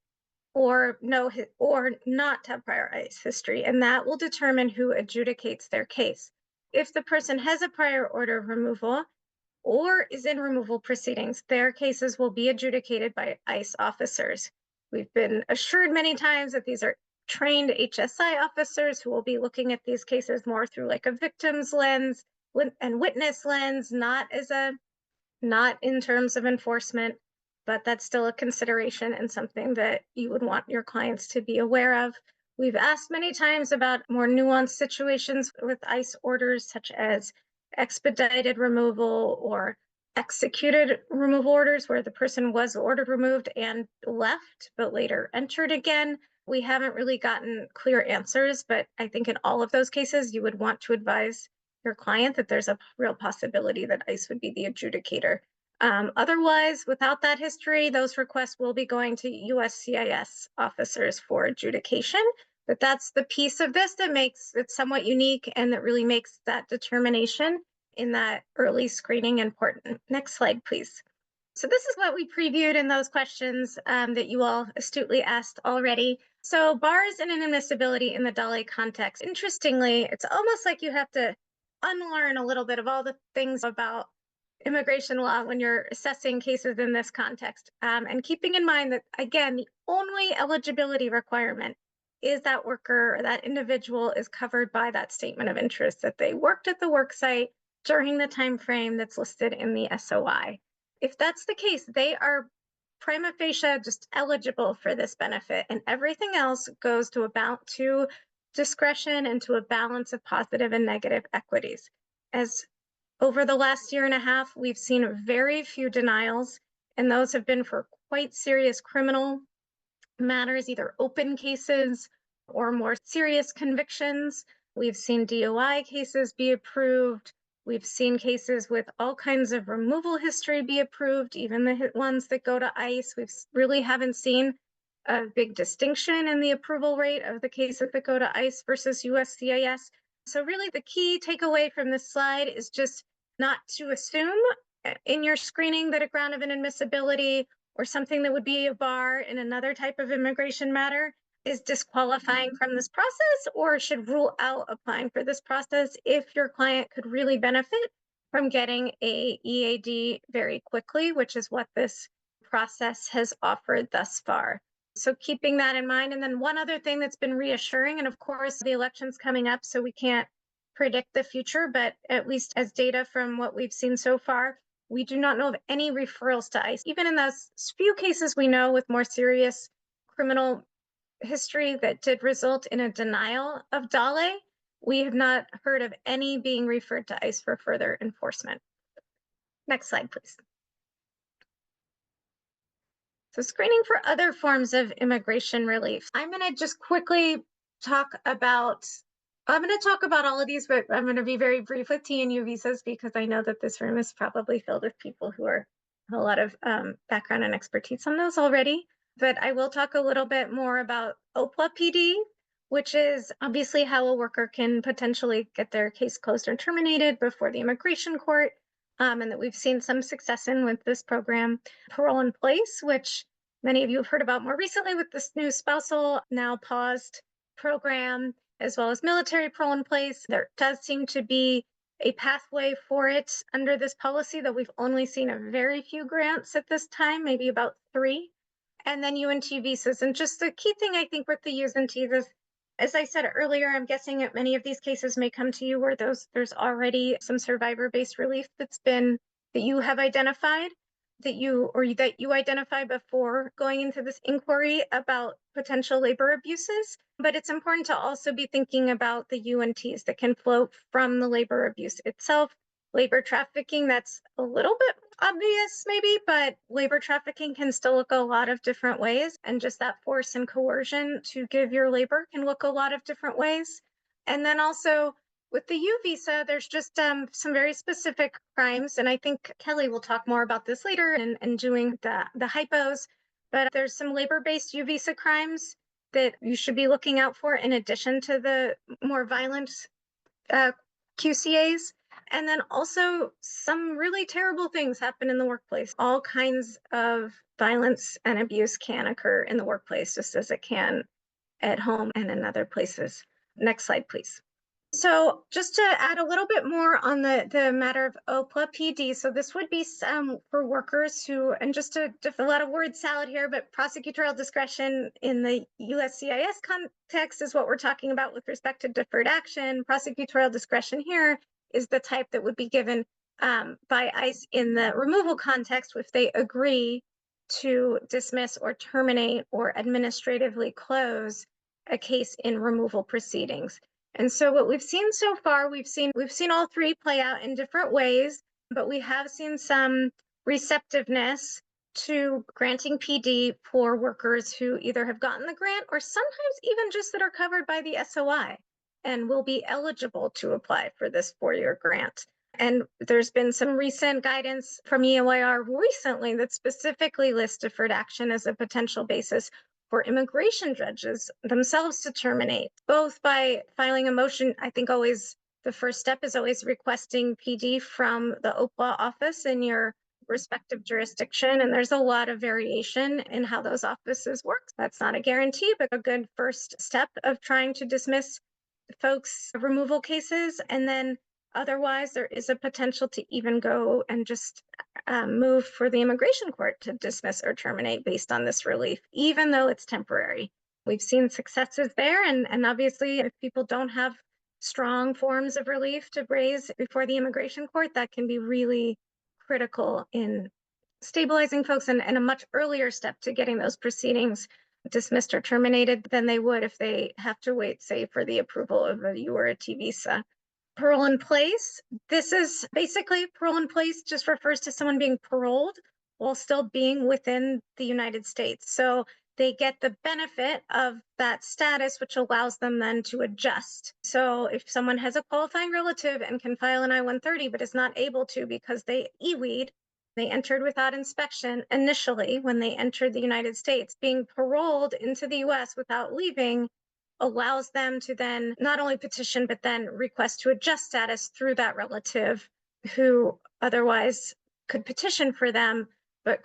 or not have prior ICE history, and that will determine who adjudicates their case. If the person has a prior order of removal or is in removal proceedings, their cases will be adjudicated by ICE officers. We've been assured many times that these are trained HSI officers who will be looking at these cases more through like a victim's lens and witness lens, not in terms of enforcement, but that's still a consideration and something that you would want your clients to be aware of. We've asked many times about more nuanced situations with ICE orders, such as expedited removal or executed removal orders where the person was ordered removed and left, but later entered again. We haven't really gotten clear answers, but I think in all of those cases, you would want to advise your client that there's a real possibility that ICE would be the adjudicator. Otherwise, without that history, those requests will be going to USCIS officers for adjudication. But that's the piece of this that makes it somewhat unique and that really makes that determination in that early screening important. Next slide, please. So this is what we previewed in those questions that you all astutely asked already. So bars and inadmissibility in the DALE context. Interestingly, it's almost like you have to unlearn a little bit of all the things about immigration law when you're assessing cases in this context. And keeping in mind that, again, the only eligibility requirement is that worker or that individual is covered by that statement of interest, that they worked at the work site during the time frame that's listed in the SOI. If that's the case, they are prima facie just eligible for this benefit, and everything else goes to discretion and to a balance of positive and negative equities. As over the last year and a half, we've seen very few denials, and those have been for quite serious criminal matters, either open cases or more serious convictions. We've seen DOI cases be approved. We've seen cases with all kinds of removal history be approved, even the ones that go to ICE. We really haven't seen a big distinction in the approval rate of the cases that go to ICE versus USCIS. So really the key takeaway from this slide is just not to assume in your screening that a ground of inadmissibility or something that would be a bar in another type of immigration matter is disqualifying from this process or should rule out applying for this process if your client could really benefit from getting a EAD very quickly, which is what this process has offered thus far. So keeping that in mind. And then one other thing that's been reassuring, and of course the election's coming up, so we can't predict the future, but at least as data from what we've seen so far, we do not know of any referrals to ICE. Even in those few cases we know with more serious criminal history that did result in a denial of DALE, we have not heard of any being referred to ICE for further enforcement. Next slide, please. So screening for other forms of immigration relief. I'm going to just quickly talk about all of these, but I'm going to be very brief with TNU visas because I know that this room is probably filled with people who are a lot of background and expertise on those already. But I will talk a little bit more about OPLA PD, which is obviously how a worker can potentially get their case closed or terminated before the immigration court, and that we've seen some success in with this program. Parole in place, which many of you have heard about more recently with this new spousal now paused program, as well as military parole in place. There does seem to be a pathway for it under this policy, though we've only seen a very few grants at this time, maybe about 3. And then UNT visas. And just the key thing I think with the UNT is, as I said earlier, I'm guessing that many of these cases may come to you where there's already some survivor-based relief that you have identified, that you identify before going into this inquiry about potential labor abuses. But it's important to also be thinking about the UNTs that can flow from the labor abuse itself. Labor trafficking, that's a little bit obvious maybe, but labor trafficking can still look a lot of different ways. And just that force and coercion to give your labor can look a lot of different ways. And then also with the U visa, there's just some very specific crimes. And I think Kelly will talk more about this later and doing the hypos, but there's some labor-based U visa crimes that you should be looking out for in addition to the more violent QCAs. And then also some really terrible things happen in the workplace. All kinds of violence and abuse can occur in the workplace, just as it can at home and in other places. Next slide, please. So just to add a little bit more on the matter of OPLA PD, so this would be for workers who, and just a lot of word salad here, but prosecutorial discretion in the USCIS context is what we're talking about with respect to deferred action. Prosecutorial discretion here is the type that would be given by ICE in the removal context if they agree to dismiss or terminate or administratively close a case in removal proceedings. And so what we've seen so far, we've seen all 3 play out in different ways, but we have seen some receptiveness to granting PD for workers who either have gotten the grant or sometimes even just that are covered by the SOI and will be eligible to apply for this 4-year grant. And there's been some recent guidance from EOIR recently that specifically lists deferred action as a potential basis for immigration judges themselves to terminate, both by filing a motion. I think always the first step is always requesting PD from the OPLA office in your respective jurisdiction. And there's a lot of variation in how those offices work. That's not a guarantee, but a good first step of trying to dismiss folks' removal cases. And then Otherwise, there is a potential to even go and just move for the immigration court to dismiss or terminate based on this relief, even though it's temporary. We've seen successes there, and obviously, if people don't have strong forms of relief to raise before the immigration court, that can be really critical in stabilizing folks and a much earlier step to getting those proceedings dismissed or terminated than they would if they have to wait, say, for the approval of a U or a T visa. Parole in place. This is basically parole in place just refers to someone being paroled while still being within the United States. So they get the benefit of that status, which allows them then to adjust. So if someone has a qualifying relative and can file an I-130, but is not able to because they EWI'd, they entered without inspection initially when they entered the United States, being paroled into the US without leaving allows them to then not only petition, but then request to adjust status through that relative who otherwise could petition for them, but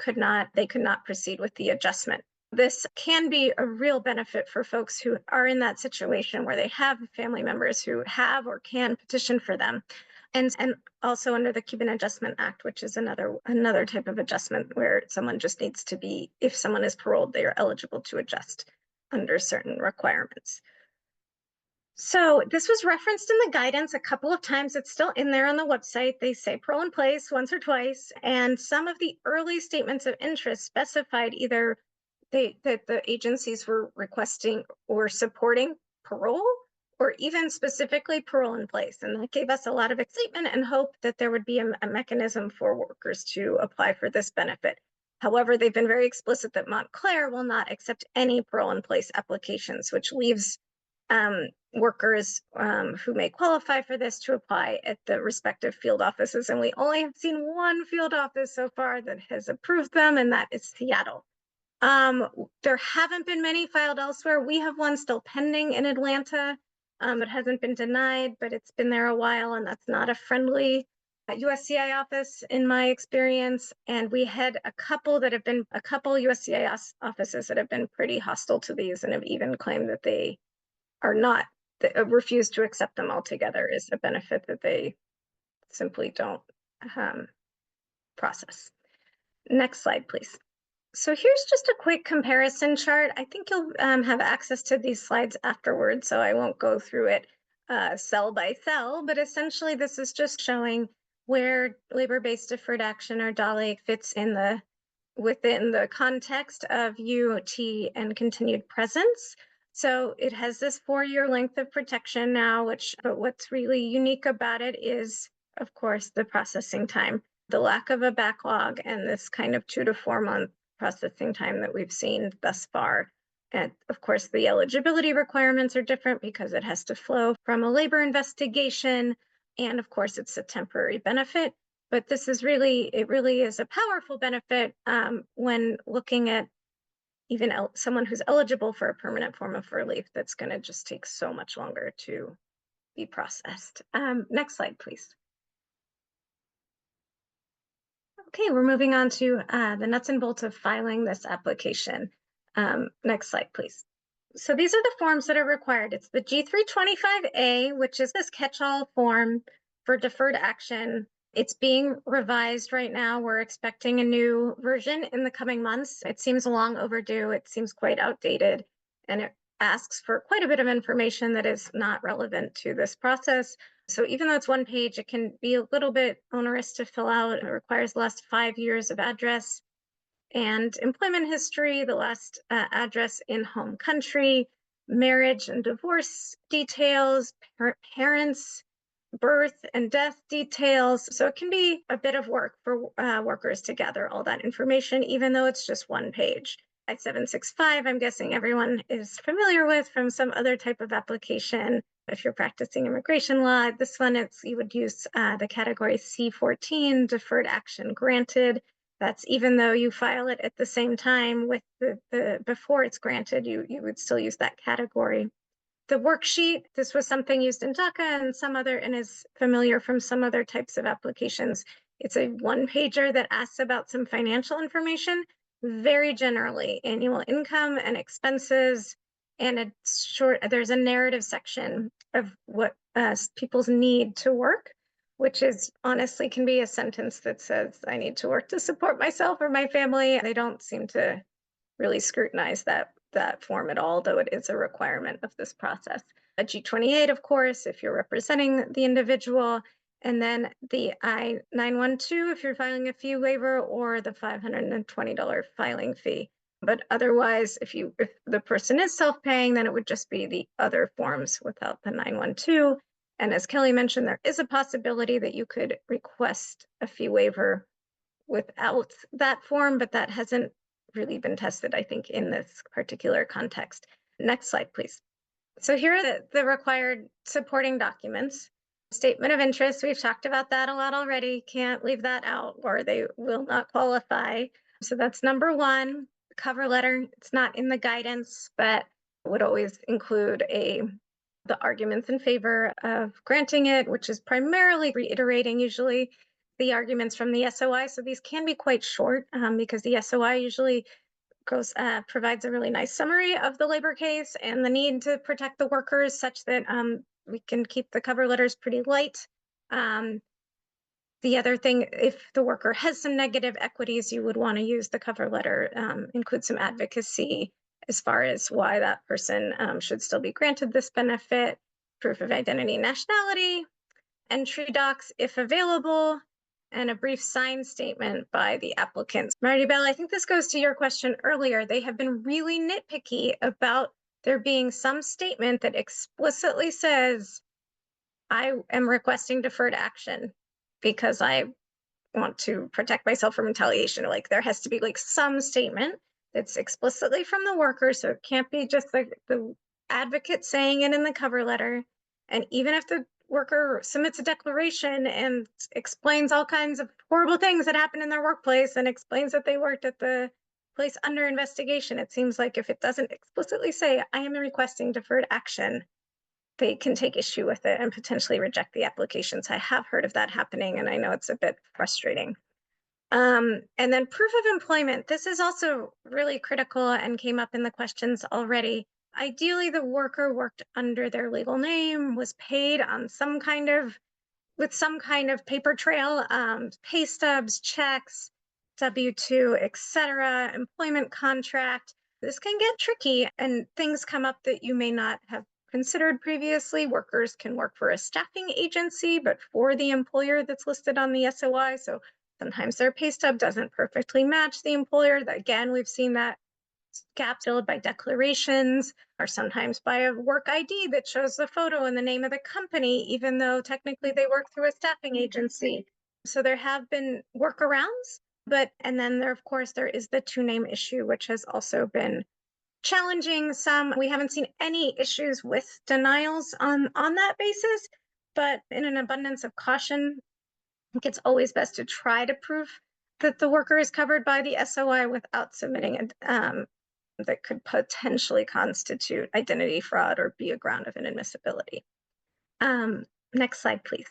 they could not proceed with the adjustment. This can be a real benefit for folks who are in that situation where they have family members who have or can petition for them. And also under the Cuban Adjustment Act, which is another type of adjustment where someone just needs to be, if someone is paroled, they are eligible to adjust under certain requirements. So this was referenced in the guidance a couple of times. It's still in there on the website. They say parole in place once or twice. And some of the early statements of interest specified either that the agencies were requesting or supporting parole, or even specifically parole in place. And that gave us a lot of excitement and hope that there would be a mechanism for workers to apply for this benefit. However, they've been very explicit that Montclair will not accept any parole in place applications, which leaves workers who may qualify for this to apply at the respective field offices. And we only have seen one field office so far that has approved them, and that is Seattle. There haven't been many filed elsewhere. We have one still pending in Atlanta. It hasn't been denied, but it's been there a while, and that's not a friendly USCI office in my experience. And we had a couple USCI offices that have been pretty hostile to these and have even claimed that they are not, refuse to accept them altogether is a benefit that they simply don't process. Next slide, please. So here's just a quick comparison chart. I think you'll have access to these slides afterwards, so I won't go through it cell by cell, but essentially this is just showing where labor-based deferred action, or DALE, fits within the context of UT and continued presence. So it has this 4-year length of protection now, but what's really unique about it is, of course, the processing time, the lack of a backlog, and this kind of 2 to 4 month processing time that we've seen thus far. And of course, the eligibility requirements are different because it has to flow from a labor investigation. And of course, it's a temporary benefit. But it really is a powerful benefit when looking at even someone who's eligible for a permanent form of relief that's going to just take so much longer to be processed. Next slide, please. Okay, we're moving on to the nuts and bolts of filing this application. Next slide, please. So these are the forms that are required. It's the G325A, which is this catch-all form for deferred action. It's being revised right now. We're expecting a new version in the coming months. It seems long overdue. It seems quite outdated, and it asks for quite a bit of information that is not relevant to this process. So even though it's one page, it can be a little bit onerous to fill out. It requires the last 5 years of address and employment history, the last address in home country, marriage and divorce details, parents, birth and death details. So it can be a bit of work for workers to gather all that information, even though it's just one page. I-765, I'm guessing everyone is familiar with from some other type of application. If you're practicing immigration law, this one, you would use the category C14, deferred action granted. That's even though you file it at the same time with before it's granted, you would still use that category. The worksheet, this was something used in DACA and is familiar from some other types of applications. It's a one-pager that asks about some financial information, very generally, annual income and expenses, and there's a narrative section of what people's need to work. which is honestly can be a sentence that says, I need to work to support myself or my family. They don't seem to really scrutinize that form at all, though it is a requirement of this process. A G28, of course, if you're representing the individual, and then the I-912 if you're filing a fee waiver, or the $520 filing fee. But otherwise, if the person is self-paying, then it would just be the other forms without the 912. And as Kelly mentioned, there is a possibility that you could request a fee waiver without that form, but that hasn't really been tested, I think, in this particular context. Next slide, please. So here are the required supporting documents. Statement of interest, we've talked about that a lot already. Can't leave that out or they will not qualify. So that's number one. Cover letter, it's not in the guidance, but would always include the arguments in favor of granting it, which is primarily reiterating usually the arguments from the SOI. So these can be quite short because the SOI usually provides a really nice summary of the labor case and the need to protect the workers such that we can keep the cover letters pretty light. The other thing, if the worker has some negative equities, you would want to use the cover letter, include some advocacy as far as why that person should still be granted this benefit, proof of identity and nationality, entry docs if available, and a brief signed statement by the applicants. Maribel, I think this goes to your question earlier. They have been really nitpicky about there being some statement that explicitly says, I am requesting deferred action because I want to protect myself from retaliation. Like there has to be like some statement that's explicitly from the worker. So it can't be just like the advocate saying it in the cover letter. And even if the worker submits a declaration and explains all kinds of horrible things that happened in their workplace and explains that they worked at the place under investigation, it seems like if it doesn't explicitly say, I am requesting deferred action, they can take issue with it and potentially reject the applications. I have heard of that happening, and I know it's a bit frustrating. And then proof of employment. This is also really critical and came up in the questions already. Ideally, the worker worked under their legal name, was paid on with some kind of paper trail, pay stubs, checks, W-2, etc., employment contract. This can get tricky and things come up that you may not have considered previously. Workers can work for a staffing agency, but for the employer that's listed on the SOI. So sometimes their pay stub doesn't perfectly match the employer. Again, we've seen that gap filled by declarations or sometimes by a work ID that shows the photo and the name of the company, even though technically they work through a staffing agency. So there have been workarounds, and then of course, there is the two-name issue, which has also been challenging. We haven't seen any issues with denials on that basis, but in an abundance of caution, I think it's always best to try to prove that the worker is covered by the SOI without submitting that could potentially constitute identity fraud or be a ground of inadmissibility. Next slide, please.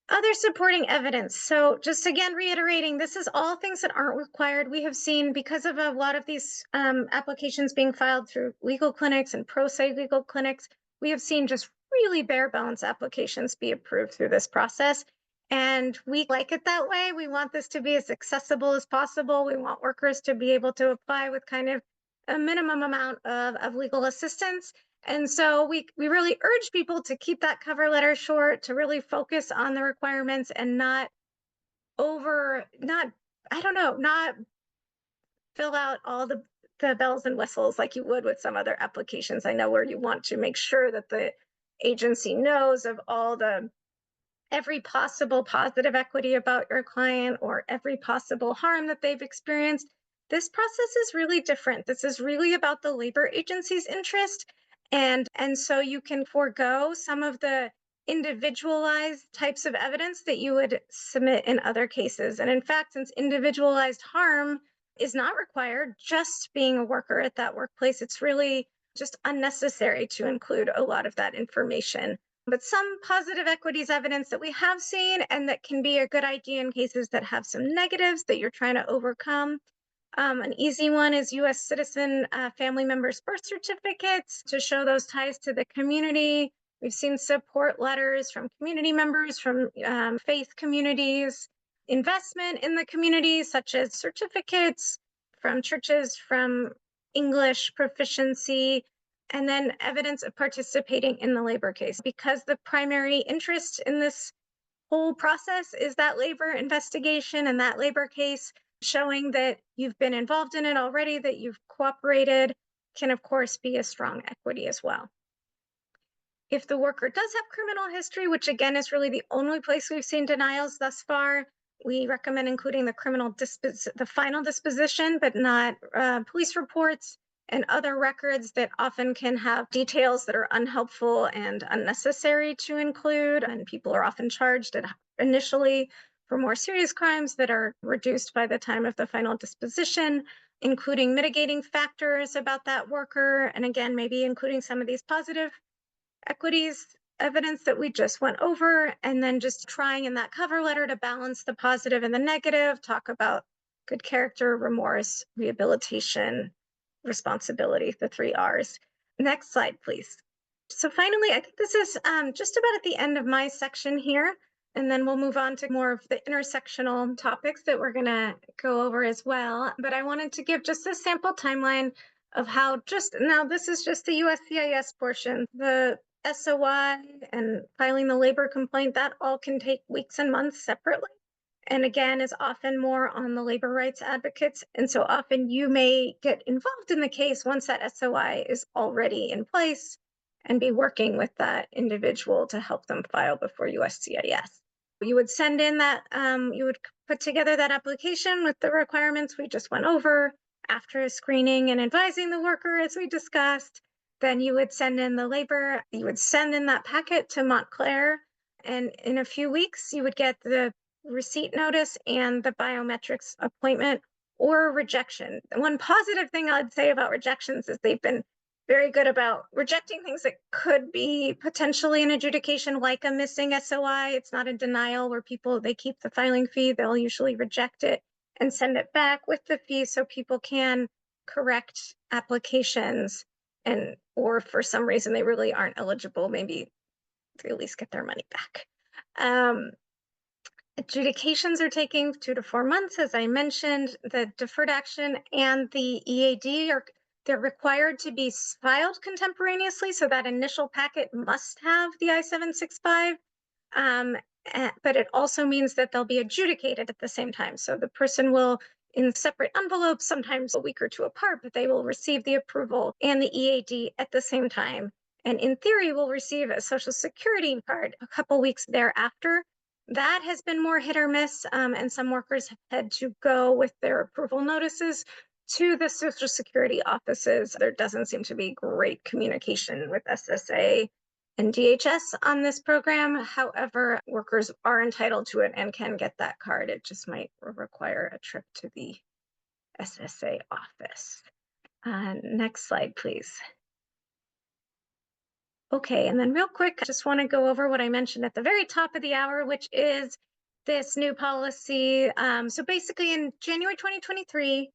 Other supporting evidence. So just again, reiterating, this is all things that aren't required. We have seen, because of a lot of these applications being filed through legal clinics and pro se legal clinics, we have seen just really bare bones applications be approved through this process. And we like it that way. We want this to be as accessible as possible. We want workers to be able to apply with kind of a minimum amount of legal assistance. And so we really urge people to keep that cover letter short, to really focus on the requirements and not fill out all the bells and whistles like you would with some other applications. I know where you want to make sure that the agency knows of every possible positive equity about your client or every possible harm that they've experienced. This process is really different. This is really about the labor agency's interest. And so you can forego some of the individualized types of evidence that you would submit in other cases. And in fact, since individualized harm is not required, just being a worker at that workplace, it's really just unnecessary to include a lot of that information. But some positive equities evidence that we have seen and that can be a good idea in cases that have some negatives that you're trying to overcome. An easy one is U.S. citizen family members' birth certificates to show those ties to the community. We've seen support letters from community members, from faith communities, investment in the community, such as certificates from churches, from English proficiency, and then evidence of participating in the labor case. Because the primary interest in this whole process is that labor investigation and that labor case, showing that you've been involved in it already, that you've cooperated, can of course be a strong equity as well. If the worker does have criminal history, which again is really the only place we've seen denials thus far, we recommend including the final disposition, but not police reports and other records that often can have details that are unhelpful and unnecessary to include. And people are often charged initially for more serious crimes that are reduced by the time of the final disposition, including mitigating factors about that worker. And again, maybe including some of these positive equities evidence that we just went over, and then just trying in that cover letter to balance the positive and the negative, talk about good character, remorse, rehabilitation, responsibility, the 3 Rs. Next slide, please. So finally, I think this is just about at the end of my section here, and then we'll move on to more of the intersectional topics that we're going to go over as well. But I wanted to give just a sample timeline of how this is just the USCIS portion. The SOI and filing the labor complaint, that all can take weeks and months separately. And again, is often more on the labor rights advocates. And so often you may get involved in the case once that SOI is already in place and be working with that individual to help them file before USCIS. You would send in that, you would put together that application with the requirements we just went over after screening and advising the worker, as we discussed. Then you would send in the labor, you would send in that packet to Montclair, and in a few weeks, you would get the receipt notice and the biometrics appointment or rejection. One positive thing I'd say about rejections is they've been very good about rejecting things that could be potentially an adjudication, like a missing SOI. It's not a denial where they keep the filing fee. They'll usually reject it and send it back with the fee so people can correct applications, or for some reason they really aren't eligible, maybe they at least get their money back. Adjudications are taking 2 to 4 months, as I mentioned. The deferred action and the EAD they're required to be filed contemporaneously, so that initial packet must have the I-765. But it also means that they'll be adjudicated at the same time. So the person will, in separate envelopes, sometimes a week or two apart, but they will receive the approval and the EAD at the same time. And in theory, will receive a Social Security card a couple weeks thereafter. That has been more hit or miss, and some workers have had to go with their approval notices to the Social Security offices. There doesn't seem to be great communication with SSA and DHS on this program. However, workers are entitled to it and can get that card. It just might require a trip to the SSA office. Next slide, please. Okay, and then real quick, I just want to go over what I mentioned at the very top of the hour, which is this new policy. So basically in January 2023,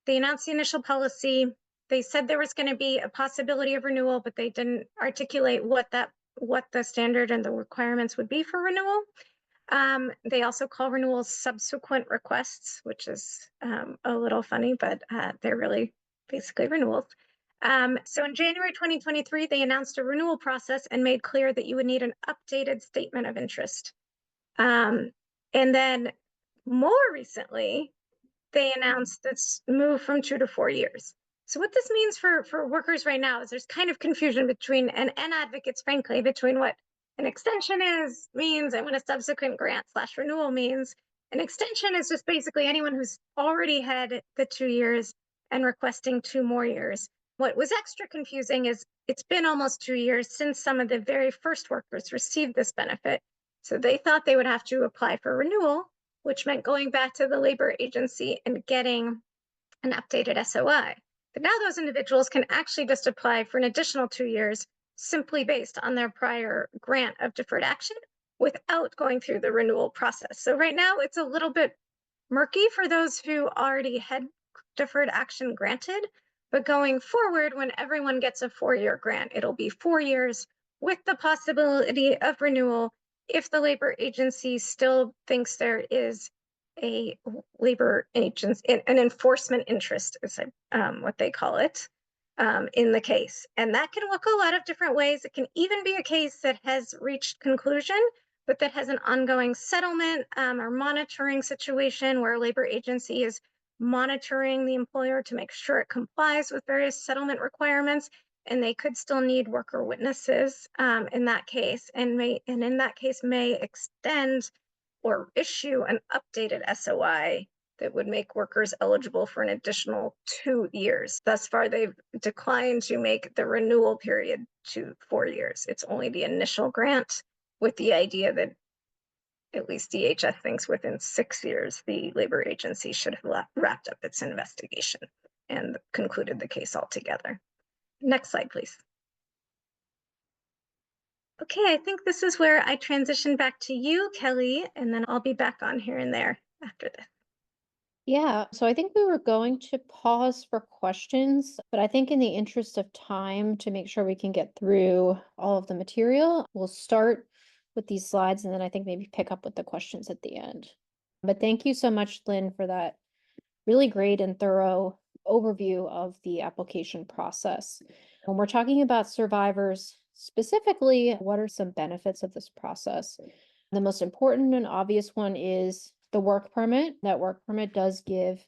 they announced the initial policy. They said there was going to be a possibility of renewal, but they didn't articulate what the standard and the requirements would be for renewal. They also call renewals subsequent requests, which is a little funny, but they're really basically renewals. So in January 2023, they announced a renewal process and made clear that you would need an updated statement of interest. And then more recently, they announced this move from 2 to 4 years. So what this means for workers right now is there's kind of confusion between, and advocates, frankly, between what an extension means and what a subsequent grant/renewal means. An extension is just basically anyone who's already had the 2 years and requesting 2 more years. What was extra confusing is it's been almost 2 years since some of the very first workers received this benefit. So they thought they would have to apply for renewal, which meant going back to the labor agency and getting an updated SOI. But now those individuals can actually just apply for an additional 2 years simply based on their prior grant of deferred action without going through the renewal process. So right now it's a little bit murky for those who already had deferred action granted, but going forward, when everyone gets a 4-year grant, it'll be 4 years with the possibility of renewal if the labor agency still thinks there is a labor agency, an enforcement interest, is what they call it, in the case. And that can look a lot of different ways. It can even be a case that has reached conclusion, but that has an ongoing settlement or monitoring situation where a labor agency is monitoring the employer to make sure it complies with various settlement requirements, and they could still need worker witnesses in that case, and in that case may extend or issue an updated SOI that would make workers eligible for an additional 2 years. Thus far, they've declined to make the renewal period to 4 years. It's only the initial grant, with the idea that at least DHS thinks within 6 years, the labor agency should have wrapped up its investigation and concluded the case altogether. Next slide, please. Okay, I think this is where I transition back to you, Kelly, and then I'll be back on here and there after this. Yeah, so I think we were going to pause for questions, but I think in the interest of time to make sure we can get through all of the material, we'll start with these slides and then I think maybe pick up with the questions at the end. But thank you so much, Lynn, for that really great and thorough overview of the application process. When we're talking about survivors specifically, what are some benefits of this process? The most important and obvious one is the work permit. That work permit does give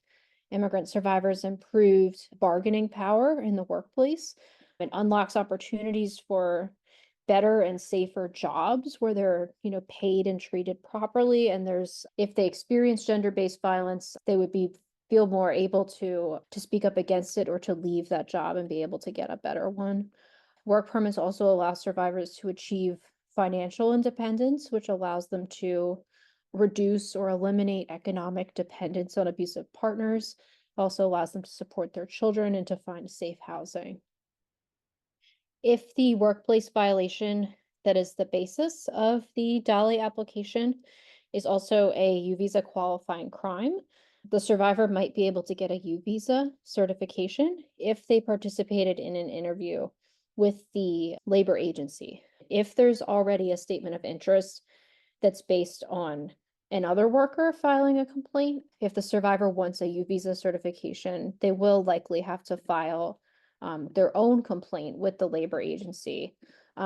immigrant survivors improved bargaining power in the workplace. It unlocks opportunities for better and safer jobs where they're, paid and treated properly. And if they experience gender-based violence, they would feel more able to speak up against it or to leave that job and be able to get a better one. Work permits also allow survivors to achieve financial independence, which allows them to reduce or eliminate economic dependence on abusive partners. Also allows them to support their children and to find safe housing. If the workplace violation that is the basis of the DALI application is also a U visa qualifying crime, the survivor might be able to get a U visa certification if they participated in an interview with the labor agency. If there's already a statement of interest that's based on another worker filing a complaint, if the survivor wants a U visa certification, they will likely have to file their own complaint with the labor agency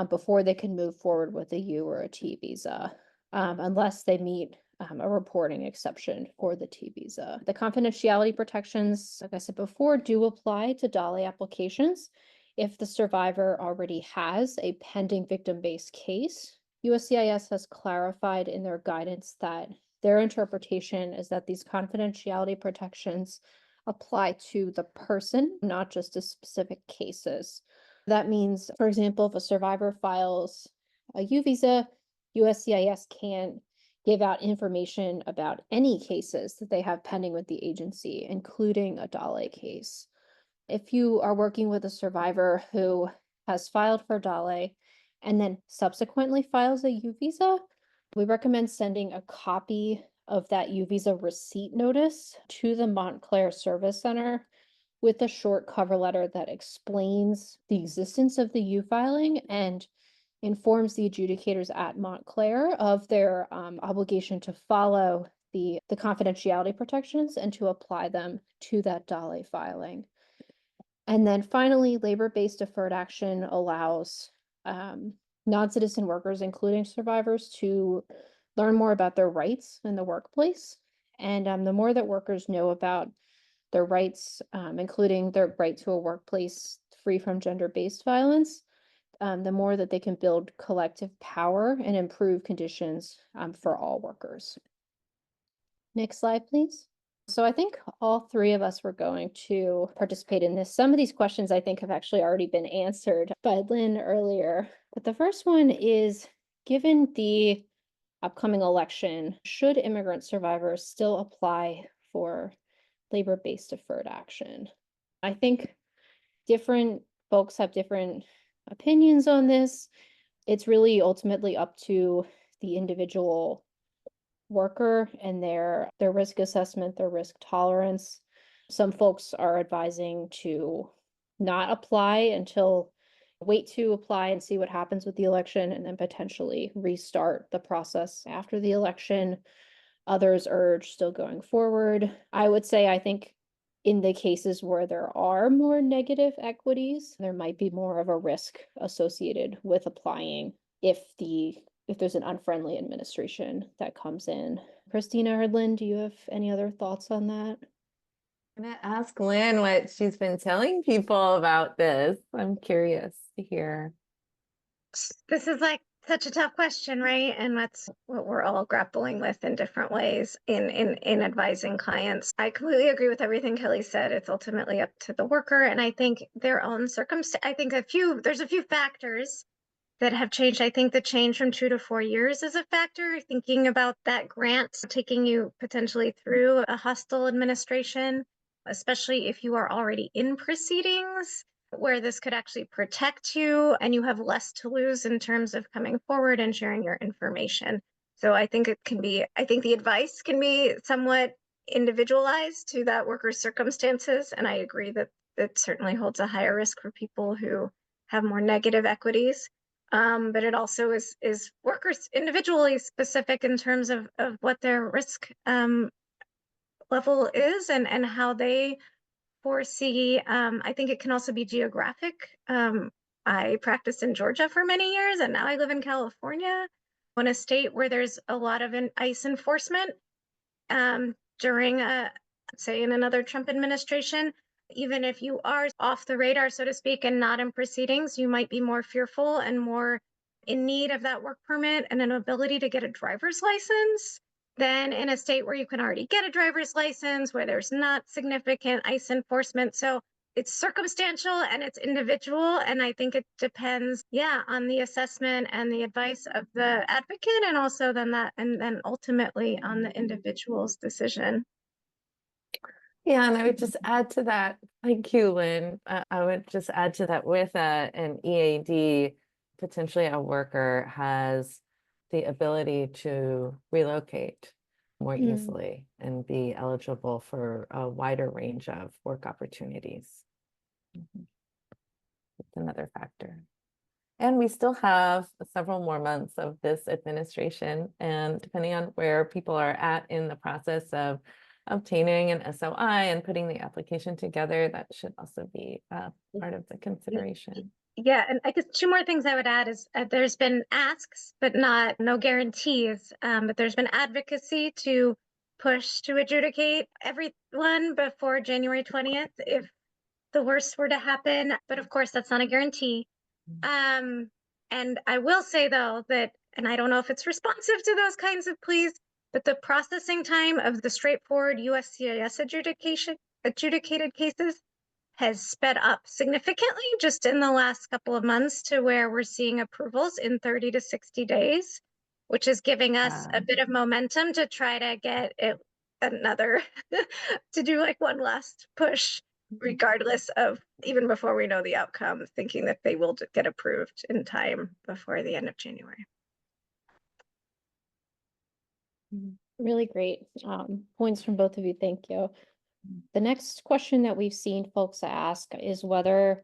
before they can move forward with a U or a T visa, unless they meet a reporting exception for the T visa. The confidentiality protections, like I said before, do apply to DALI applications. If the survivor already has a pending victim-based case, USCIS has clarified in their guidance that their interpretation is that these confidentiality protections apply to the person, not just to specific cases. That means, for example, if a survivor files a U visa, USCIS can't give out information about any cases that they have pending with the agency, including a DALI case. If you are working with a survivor who has filed for DALI and then subsequently files a U visa, we recommend sending a copy of that U visa receipt notice to the Montclair Service Center with a short cover letter that explains the existence of the U filing and informs the adjudicators at Montclair of their obligation to follow the confidentiality protections and to apply them to that DALI filing. And then finally, labor-based deferred action allows non-citizen workers, including survivors, to learn more about their rights in the workplace. And the more that workers know about their rights, including their right to a workplace free from gender-based violence, the more that they can build collective power and improve conditions for all workers. Next slide, please. So I think all three of us were going to participate in this. Some of these questions I think have actually already been answered by Lynn earlier. But the first one is, given the upcoming election, should immigrant survivors still apply for labor-based deferred action? I think different folks have different opinions on this. It's really ultimately up to the individual worker and their risk assessment, their risk tolerance. Some folks are advising to not apply until wait to apply and see what happens with the election and then potentially restart the process after the election. Others urge still going forward. I would say, I think in the cases where there are more negative equities, there might be more of a risk associated with applying if there's an unfriendly administration that comes in. Cristina or Lynn, do you have any other thoughts on that? I'm gonna ask Lynn what she's been telling people about this. I'm curious to hear. This is like such a tough question, right? And that's what we're all grappling with in different ways in advising clients. I completely agree with everything Kelly said. It's ultimately up to the worker, and I think their own circumstance. I think there's a few factors that have changed. I think the change from 2 to 4 years is a factor. Thinking about that grant taking you potentially through a hostile administration, especially if you are already in proceedings where this could actually protect you and you have less to lose in terms of coming forward and sharing your information. So I think I think the advice can be somewhat individualized to that worker's circumstances. And I agree that it certainly holds a higher risk for people who have more negative equities. But it also is workers individually specific in terms of what their risk level is and how they foresee. I think it can also be geographic. I practiced in Georgia for many years, and now I live in California, in a state where there's a lot of ICE enforcement during, say, in another Trump administration. Even if you are off the radar, so to speak, and not in proceedings, you might be more fearful and more in need of that work permit and an ability to get a driver's license than in a state where you can already get a driver's license, where there's not significant ICE enforcement. So it's circumstantial and it's individual. And I think it depends, on the assessment and the advice of the advocate, and also then ultimately on the individual's decision. Yeah, and I would just add to that. Thank you, Lynn. I would just add to that with an EAD, potentially a worker has the ability to relocate more easily and be eligible for a wider range of work opportunities. It's another factor. And we still have several more months of this administration, and depending on where people are at in the process of obtaining an SOI and putting the application together, that should also be part of the consideration. Yeah, and I guess two more things I would add is there's been asks, but no guarantees. But there's been advocacy to push to adjudicate everyone before January 20th if the worst were to happen. But of course, that's not a guarantee. And I will say though that, and I don't know if it's responsive to those kinds of pleas, but the processing time of the straightforward USCIS adjudicated cases has sped up significantly just in the last couple of months, to where we're seeing approvals in 30 to 60 days, which is giving us a bit of momentum to try to get it another, to do like one last push, regardless of, even before we know the outcome, thinking that they will get approved in time before the end of January. Really great points from both of you. Thank you. The next question that we've seen folks ask is whether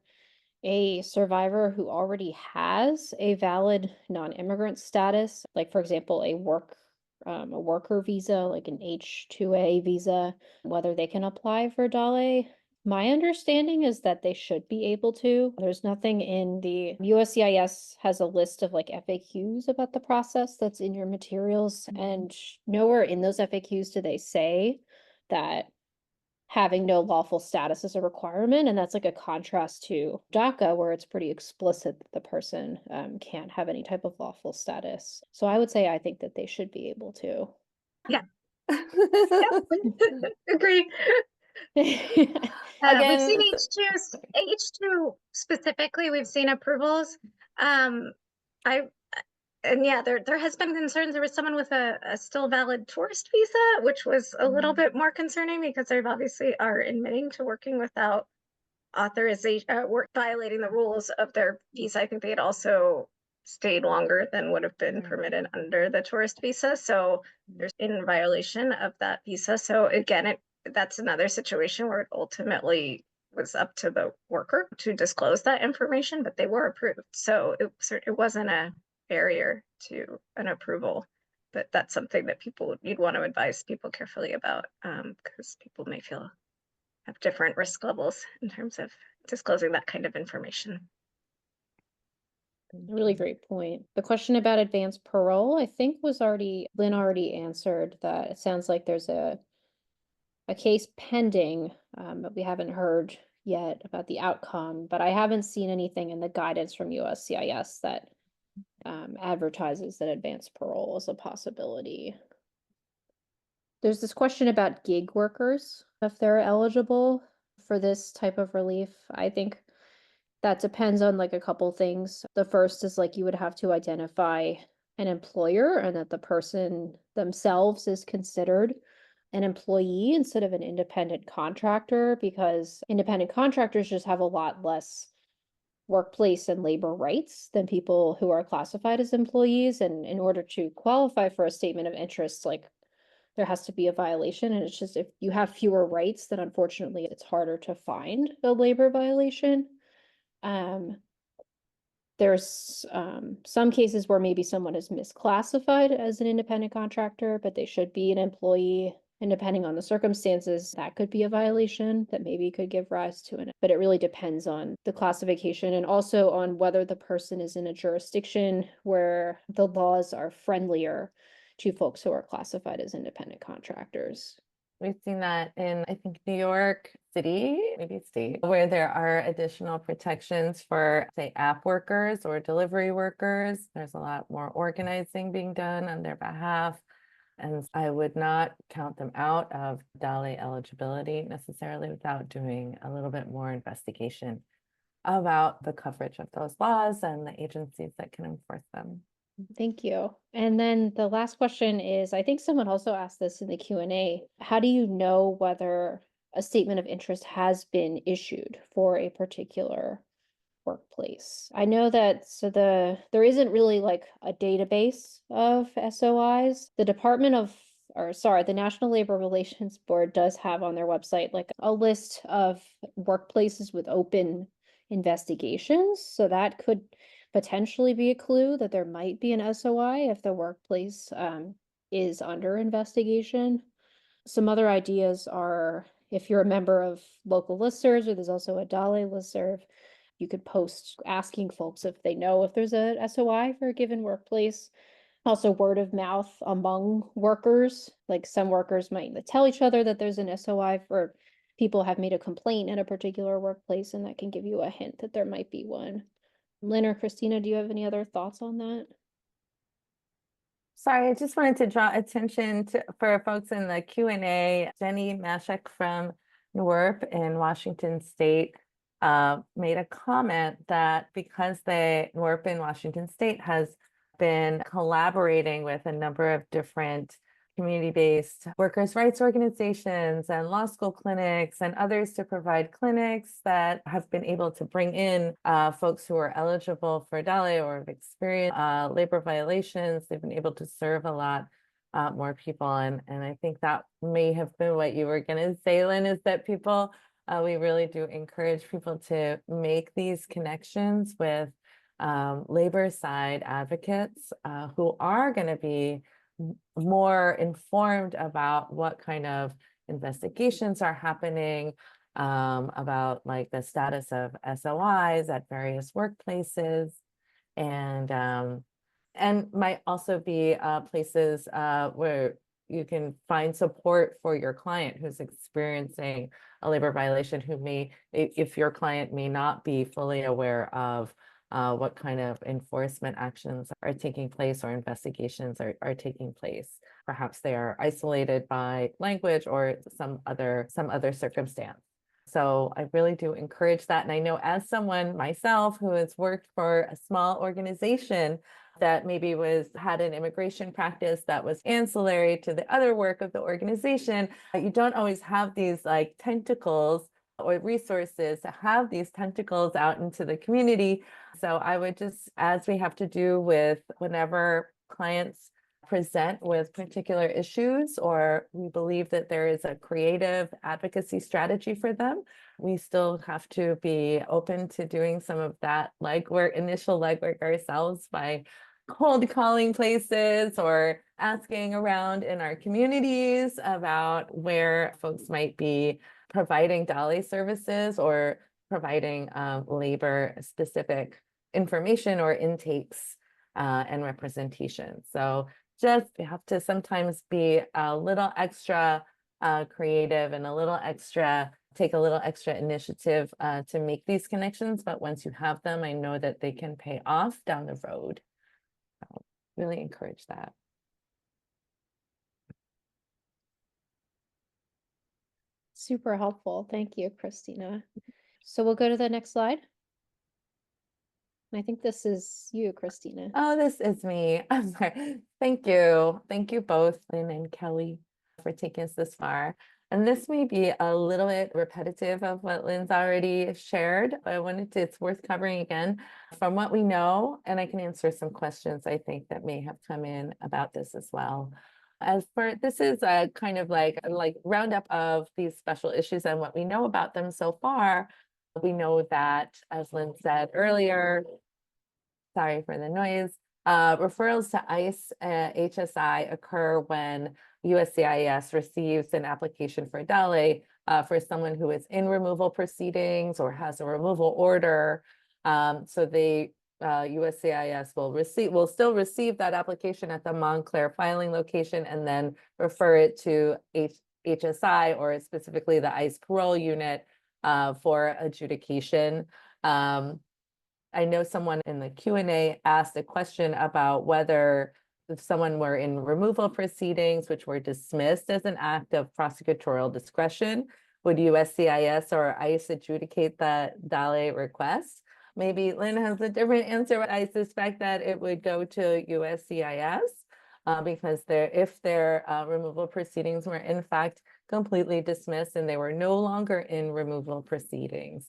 a survivor who already has a valid non-immigrant status, like for example, a worker visa, like an H-2A visa, whether they can apply for DALE. My understanding is that they should be able to. There's nothing in the USCIS has a list of like FAQs about the process that's in your materials, and nowhere in those FAQs do they say that having no lawful status is a requirement. And that's like a contrast to DACA, where it's pretty explicit that the person can't have any type of lawful status. So I would say I think that they should be able to. Yeah. Agree. Again, we've seen H2 specifically, we've seen approvals. There has been concerns. There was someone with a still valid tourist visa, which was a little bit more concerning because they obviously are admitting to working without authorization, violating the rules of their visa. I think they had also stayed longer than would have been permitted under the tourist visa. So there's in violation of that visa. So again, that's another situation where it ultimately was up to the worker to disclose that information, but they were approved. So it wasn't a barrier to an approval. But that's something that you'd want to advise people carefully about, because people may have different risk levels in terms of disclosing that kind of information. Really great point. The question about advanced parole, I think Lynn already answered that. It sounds like there's a case pending, but we haven't heard yet about the outcome. But I haven't seen anything in the guidance from USCIS that advertises that advanced parole is a possibility. There's this question about gig workers, if they're eligible for this type of relief. I think that depends on like a couple things. The first is like you would have to identify an employer and that the person themselves is considered an employee instead of an independent contractor, because independent contractors just have a lot less workplace and labor rights than people who are classified as employees. And in order to qualify for a statement of interest, like there has to be a violation. And it's just, if you have fewer rights, then unfortunately it's harder to find a labor violation. There's some cases where maybe someone is misclassified as an independent contractor, but they should be an employee. And depending on the circumstances, that could be a violation that maybe could give rise to it. But it really depends on the classification and also on whether the person is in a jurisdiction where the laws are friendlier to folks who are classified as independent contractors. We've seen that in, I think, New York City, maybe state, where there are additional protections for, say, app workers or delivery workers. There's a lot more organizing being done on their behalf. And I would not count them out of DALI eligibility necessarily without doing a little bit more investigation about the coverage of those laws and the agencies that can enforce them. Thank you. And then the last question is, I think someone also asked this in the Q&A. How do you know whether a statement of interest has been issued for a particular workplace? I know that there isn't really like a database of SOIs. The the National Labor Relations Board does have on their website like a list of workplaces with open investigations. So that could potentially be a clue that there might be an SOI if the workplace is under investigation. Some other ideas are, if you're a member of local listservs, or there's also a DALI listserv, you could post asking folks if they know if there's a SOI for a given workplace. Also word of mouth among workers, like some workers might tell each other that there's an SOI for people have made a complaint at a particular workplace, and that can give you a hint that there might be one. Lynn or Cristina, do you have any other thoughts on that? Sorry, I just wanted to draw attention for folks in the Q&A. Jenny Mashek from NWERP in Washington State made a comment that because NWERP in Washington State has been collaborating with a number of different community-based workers' rights organizations and law school clinics and others to provide clinics that have been able to bring in folks who are eligible for DALI or have experienced labor violations. They've been able to serve a lot more people. And I think that may have been what you were going to say, Lynn, is that people, we really do encourage people to make these connections with labor side advocates who are going to be more informed about what kind of investigations are happening, about like the status of SOIs at various workplaces, and might also be places where you can find support for your client who's experiencing a labor violation, who may, if your client may not be fully aware of what kind of enforcement actions are taking place or investigations are taking place. Perhaps they are isolated by language or some other circumstance. So I really do encourage that. And I know as someone myself who has worked for a small organization that maybe had an immigration practice that was ancillary to the other work of the organization, you don't always have these like tentacles or resources to have these tentacles out into the community. So I would just, as we have to do with whenever clients present with particular issues, or we believe that there is a creative advocacy strategy for them, we still have to be open to doing some of that legwork, initial legwork ourselves by cold calling places or asking around in our communities about where folks might be providing DALI services or providing labor specific information or intakes and representation. So just we have to sometimes be a little extra creative and take a little extra initiative to make these connections. But once you have them, I know that they can pay off down the road. So really encourage that. Super helpful. Thank you, Cristina. So we'll go to the next slide. I think this is you, Cristina. Oh, this is me. I'm sorry. Thank you. Thank you both, Lynn and Kelly, for taking us this far. And this may be a little bit repetitive of what Lynn's already shared, but it's worth covering again from what we know, and I can answer some questions I think that may have come in about this as well. This is a kind of like roundup of these special issues and what we know about them so far. We know that, as Lynn said earlier, sorry for the noise, referrals to ICE HSI occur when USCIS receives an application for DALI for someone who is in removal proceedings or has a removal order. So USCIS will still receive that application at the Montclair filing location and then refer it to HSI, or specifically the ICE parole unit, for adjudication. I know someone in the Q&A asked a question about whether if someone were in removal proceedings, which were dismissed as an act of prosecutorial discretion, would USCIS or ICE adjudicate the DALI request? Maybe Lynn has a different answer, but I suspect that it would go to USCIS because if their removal proceedings were in fact completely dismissed and they were no longer in removal proceedings.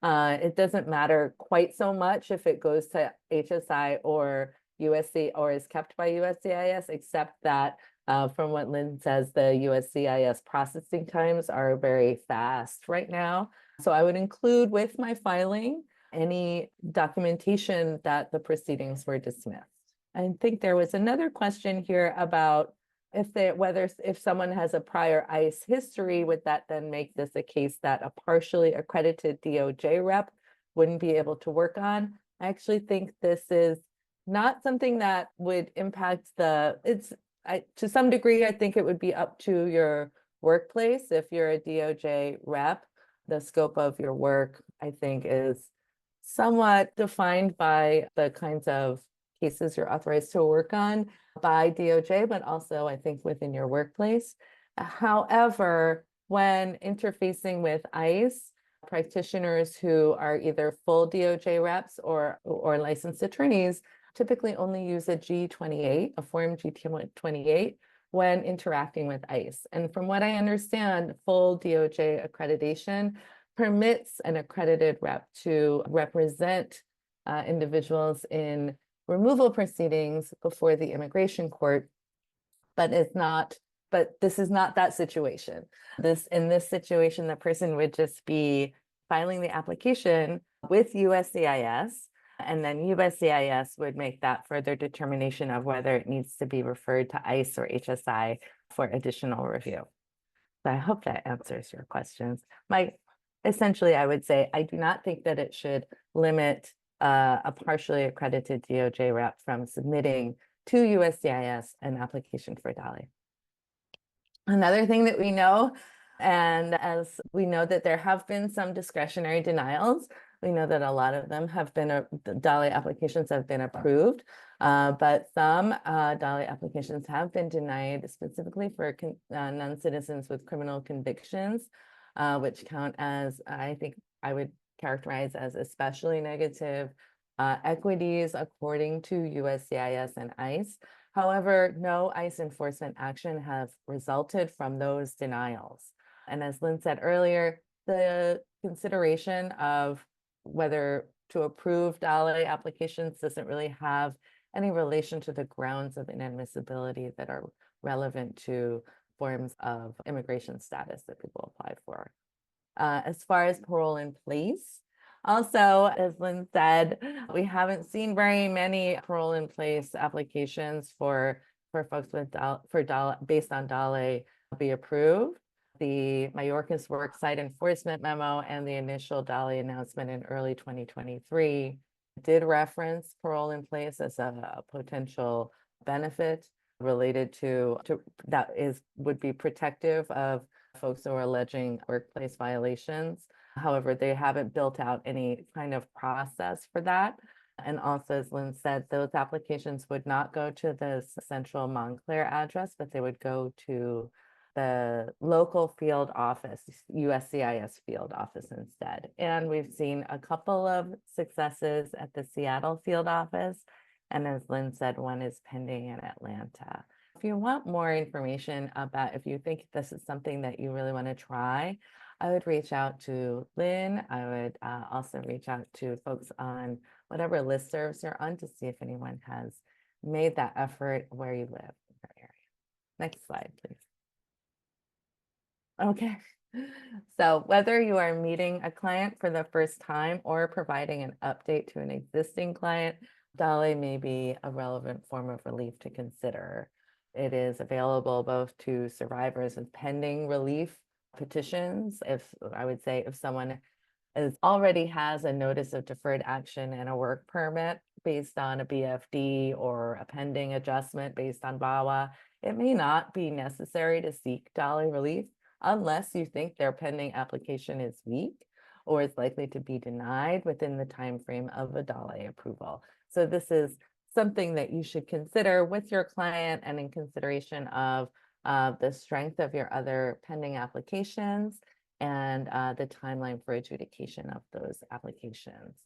It doesn't matter quite so much if it goes to HSI or USC or is kept by USCIS, except that from what Lynn says, the USCIS processing times are very fast right now. So I would include with my filing any documentation that the proceedings were dismissed. I think there was another question here about if someone has a prior ICE history, would that then make this a case that a partially accredited DOJ rep wouldn't be able to work on? I actually think this is not something that would impact to some degree, I think it would be up to your workplace. If you're a DOJ rep, the scope of your work, I think, is somewhat defined by the kinds of cases you're authorized to work on by DOJ, but also I think within your workplace. However, when interfacing with ICE, practitioners who are either full DOJ reps or licensed attorneys typically only use a G28, a Form G28, when interacting with ICE. And from what I understand, full DOJ accreditation permits an accredited rep to represent individuals in removal proceedings before the immigration court, but this is not that situation. In this situation, the person would just be filing the application with USCIS, and then USCIS would make that further determination of whether it needs to be referred to ICE or HSI for additional review. So I hope that answers your questions. Essentially, I would say I do not think that it should limit a partially accredited DOJ rep from submitting to USCIS an application for DALI. Another thing that we know, and as we know that there have been some discretionary denials, we know that a lot of them have been, the DALI applications have been approved, but some DALI applications have been denied specifically for non-citizens with criminal convictions, which count as, I think I would characterize as especially negative equities according to USCIS and ICE. However, no ICE enforcement action has resulted from those denials. And as Lynn said earlier, the consideration of whether to approve DALI applications doesn't really have any relation to the grounds of inadmissibility that are relevant to forms of immigration status that people apply for. As far as parole in place, also, as Lynn said, we haven't seen very many parole in place applications for folks with based on DALE be approved. The Mayorkas Worksite Enforcement Memo and the initial DALE announcement in early 2023 did reference parole in place as a potential benefit related to that would be protective of folks who are alleging workplace violations. However, they haven't built out any kind of process for that. And also, as Lynn said, those applications would not go to the central Montclair address, but they would go to the local field office, USCIS field office instead. And we've seen a couple of successes at the Seattle field office. And as Lynn said, one is pending in Atlanta. If you want more information about, if you think this is something that you really want to try, I would reach out to Lynn. I would also reach out to folks on whatever listservs you're on to see if anyone has made that effort where you live in your area. Next slide, please. Okay. So whether you are meeting a client for the first time or providing an update to an existing client, DALE may be a relevant form of relief to consider. It is available both to survivors with pending relief petitions. I would say if someone already has a notice of deferred action and a work permit based on a BFD or a pending adjustment based on VAWA, it may not be necessary to seek DALE relief unless you think their pending application is weak or is likely to be denied within the time frame of a DALE approval. So this is something that you should consider with your client and in consideration of the strength of your other pending applications and the timeline for adjudication of those applications.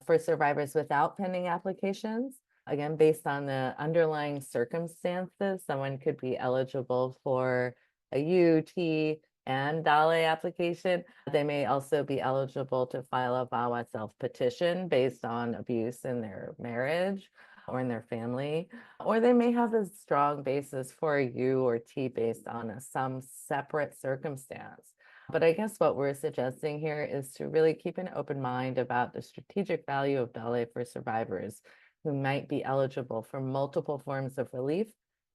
For survivors without pending applications, again, based on the underlying circumstances, someone could be eligible for a UT and DALE application. They may also be eligible to file a VAWA self-petition based on abuse in their marriage or in their family, or they may have a strong basis for a U or T based on some separate circumstance. But I guess what we're suggesting here is to really keep an open mind about the strategic value of DALE for survivors who might be eligible for multiple forms of relief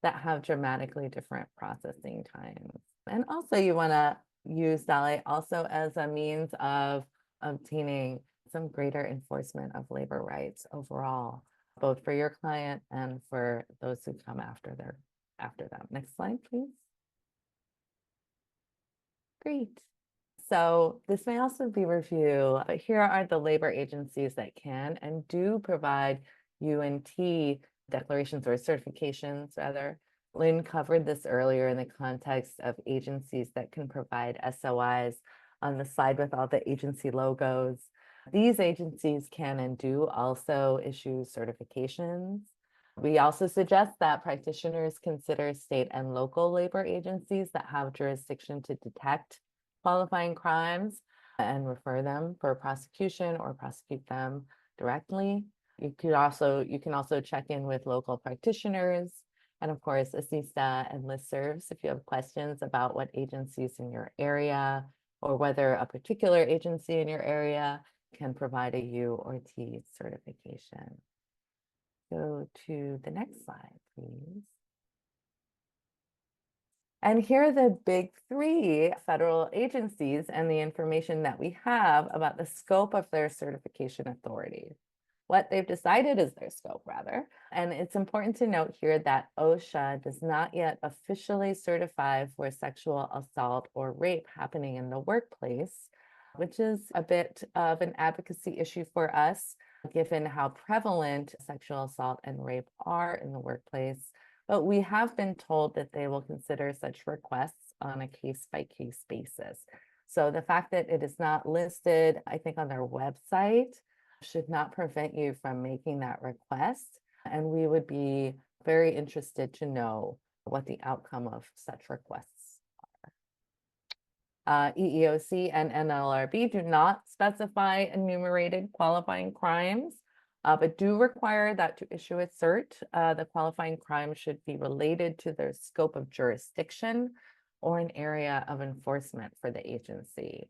that have dramatically different processing times. And also you want to use DALE also as a means of obtaining some greater enforcement of labor rights overall, both for your client and for those who come after them. Next slide, please. Great. So this may also be review, but here are the labor agencies that can and do provide UNT declarations or certifications rather. Lynn covered this earlier in the context of agencies that can provide SOIs on the slide with all the agency logos. These agencies can and do also issue certifications. We also suggest that practitioners consider state and local labor agencies that have jurisdiction to detect qualifying crimes and refer them for prosecution or prosecute them directly. You can also check in with local practitioners and of course ASISTA and listservs if you have questions about what agencies in your area or whether a particular agency in your area can provide a U or T certification. Go to the next slide, please. And here are the big three federal agencies and the information that we have about the scope of their certification authority. What they've decided is their scope, rather. And it's important to note here that OSHA does not yet officially certify for sexual assault or rape happening in the workplace, which is a bit of an advocacy issue for us, given how prevalent sexual assault and rape are in the workplace. But we have been told that they will consider such requests on a case-by-case basis. So the fact that it is not listed, I think, on their website should not prevent you from making that request. And we would be very interested to know what the outcome of such requests are. EEOC and NLRB do not specify enumerated qualifying crimes but do require that to issue a cert, the qualifying crime should be related to their scope of jurisdiction or an area of enforcement for the agency.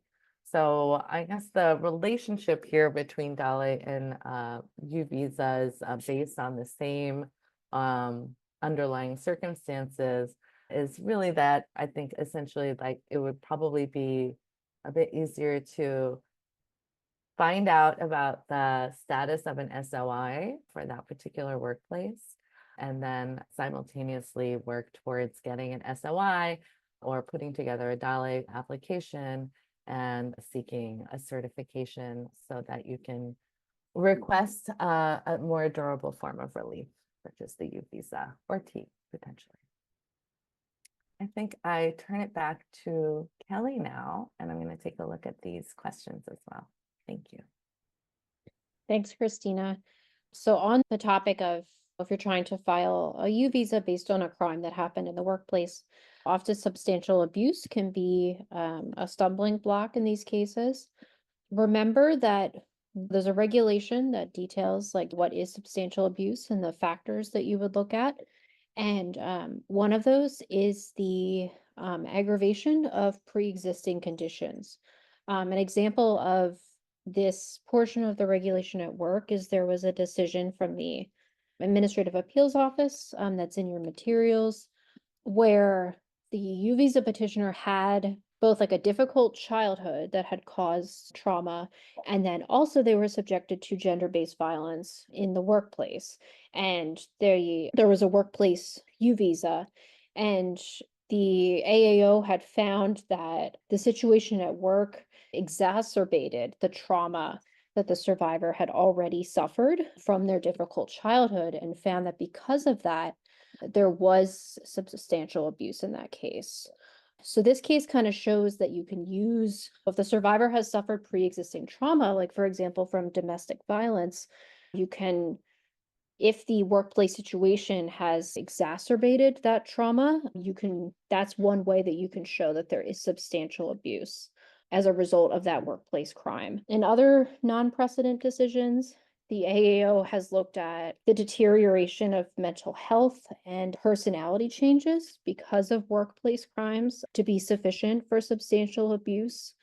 So I guess the relationship here between DALE and U visas based on the same underlying circumstances is really that I think essentially like it would probably be a bit easier to find out about the status of an SOI for that particular workplace, and then simultaneously work towards getting an SOI or putting together a DALE application and seeking a certification so that you can request a more durable form of relief, such as the U visa or T potentially. I think I turn it back to Kelly now, and I'm going to take a look at these questions as well. Thank you. Thanks, Christina. So on the topic of if you're trying to file a U visa based on a crime that happened in the workplace, often substantial abuse can be a stumbling block in these cases. Remember that there's a regulation that details like what is substantial abuse and the factors that you would look at. And one of those is the aggravation of pre-existing conditions. An example of this portion of the regulation at work is there was a decision from the Administrative Appeals Office that's in your materials where the U visa petitioner had both like a difficult childhood that had caused trauma, and then also they were subjected to gender-based violence in the workplace. And there was a workplace U visa, and the AAO had found that the situation at work exacerbated the trauma that the survivor had already suffered from their difficult childhood, and found that because of that, there was substantial abuse in that case. So this case kind of shows that you can use, if the survivor has suffered pre-existing trauma, like for example, from domestic violence, you can, if the workplace situation has exacerbated that trauma, that's one way that you can show that there is substantial abuse as a result of that workplace crime. In other non-precedent decisions, the AAO has looked at the deterioration of mental health and personality changes because of workplace crimes to be sufficient for substantial abuse.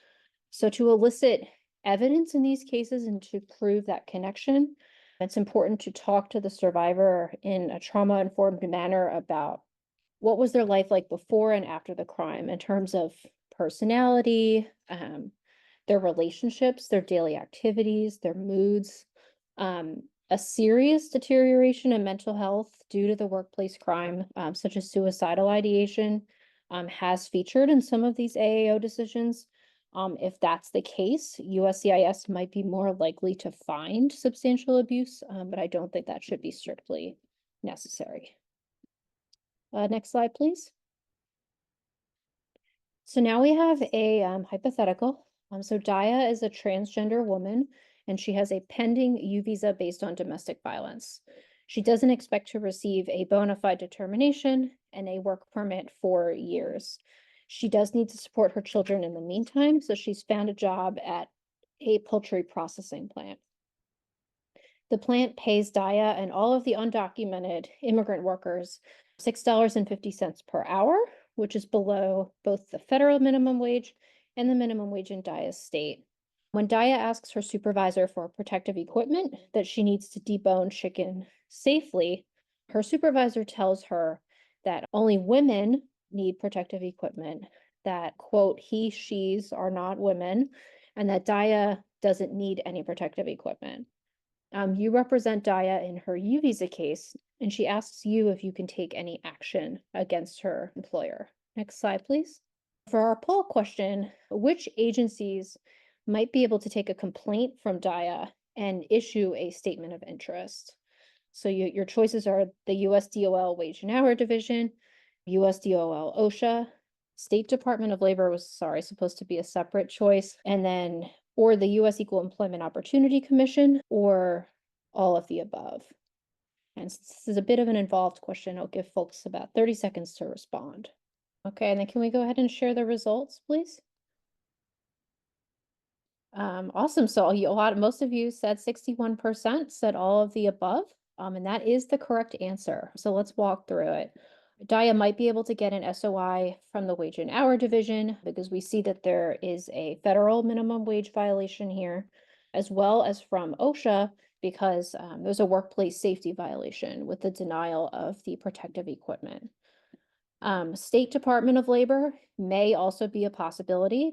So to elicit evidence in these cases and to prove that connection, it's important to talk to the survivor in a trauma-informed manner about what was their life like before and after the crime in terms of personality, their relationships, their daily activities, their moods. A serious deterioration in mental health due to the workplace crime, such as suicidal ideation, has featured in some of these AAO decisions. If that's the case, USCIS might be more likely to find substantial abuse, but I don't think that should be strictly necessary. Next slide, please. So now we have a hypothetical. So Daya is a transgender woman, and she has a pending U visa based on domestic violence. She doesn't expect to receive a bona fide determination and a work permit for years. She does need to support her children in the meantime, so she's found a job at a poultry processing plant. The plant pays Daya and all of the undocumented immigrant workers $6.50 per hour, which is below both the federal minimum wage and the minimum wage in Daya's state. When Daya asks her supervisor for protective equipment that she needs to debone chicken safely, her supervisor tells her that only women need protective equipment, that, quote, he, she's are not women, and that Daya doesn't need any protective equipment. You represent Daya in her U visa case, and she asks you if you can take any action against her employer. Next slide, please. For our poll question, which agencies might be able to take a complaint from Daya and issue a statement of interest? So your choices are the USDOL Wage and Hour Division, USDOL OSHA, State Department of Labor was, supposed to be a separate choice, and then or the U.S. Equal Employment Opportunity Commission, or all of the above. And since this is a bit of an involved question, I'll give folks about 30 seconds to respond. Okay, and then can we go ahead and share the results, please? Awesome. So most of you said 61% said all of the above, and that is the correct answer. So let's walk through it. DIA might be able to get an SOI from the Wage and Hour Division because we see that there is a federal minimum wage violation here, as well as from OSHA because there's a workplace safety violation with the denial of the protective equipment. State Department of Labor may also be a possibility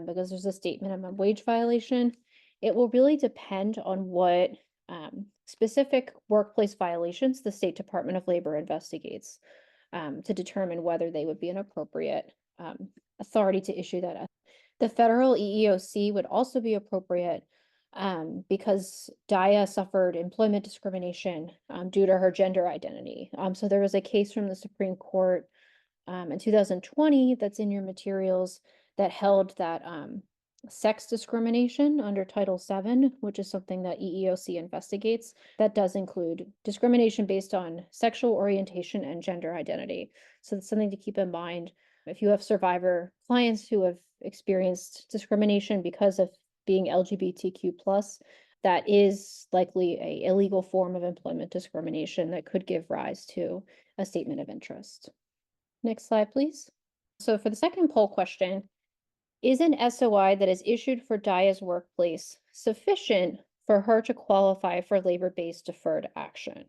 because there's a state minimum wage violation. It will really depend on what specific workplace violations the State Department of Labor investigates to determine whether they would be an appropriate authority to issue that. The federal EEOC would also be appropriate because DIA suffered employment discrimination due to her gender identity. So there was a case from the Supreme Court in 2020 that's in your materials that held that sex discrimination under Title VII, which is something that EEOC investigates, that does include discrimination based on sexual orientation and gender identity. So that's something to keep in mind. If you have survivor clients who have experienced discrimination because of being LGBTQ+, that is likely an illegal form of employment discrimination that could give rise to a statement of interest. Next slide, please. So for the second poll question, is an SOI that is issued for DIA's workplace sufficient for her to qualify for labor-based deferred action?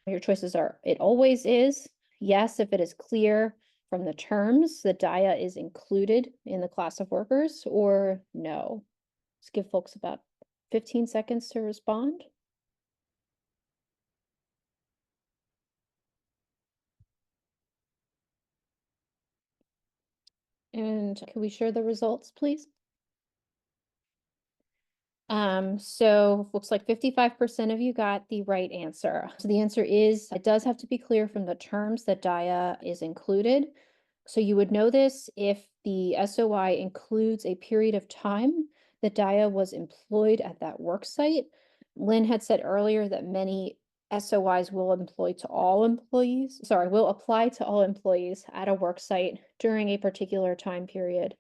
Your choices are, it always is, yes, if it is clear from the terms that DIA is included in the class of workers, or no. Let's give folks about 15 seconds to respond. And can we share the results, please? So looks like 55% of you got the right answer. So the answer is, it does have to be clear from the terms that DIA is included. So you would know this if the SOI includes a period of time that DIA was employed at that work site. Lynn had said earlier that many SOIs will apply to all employees at a work site during a particular time period.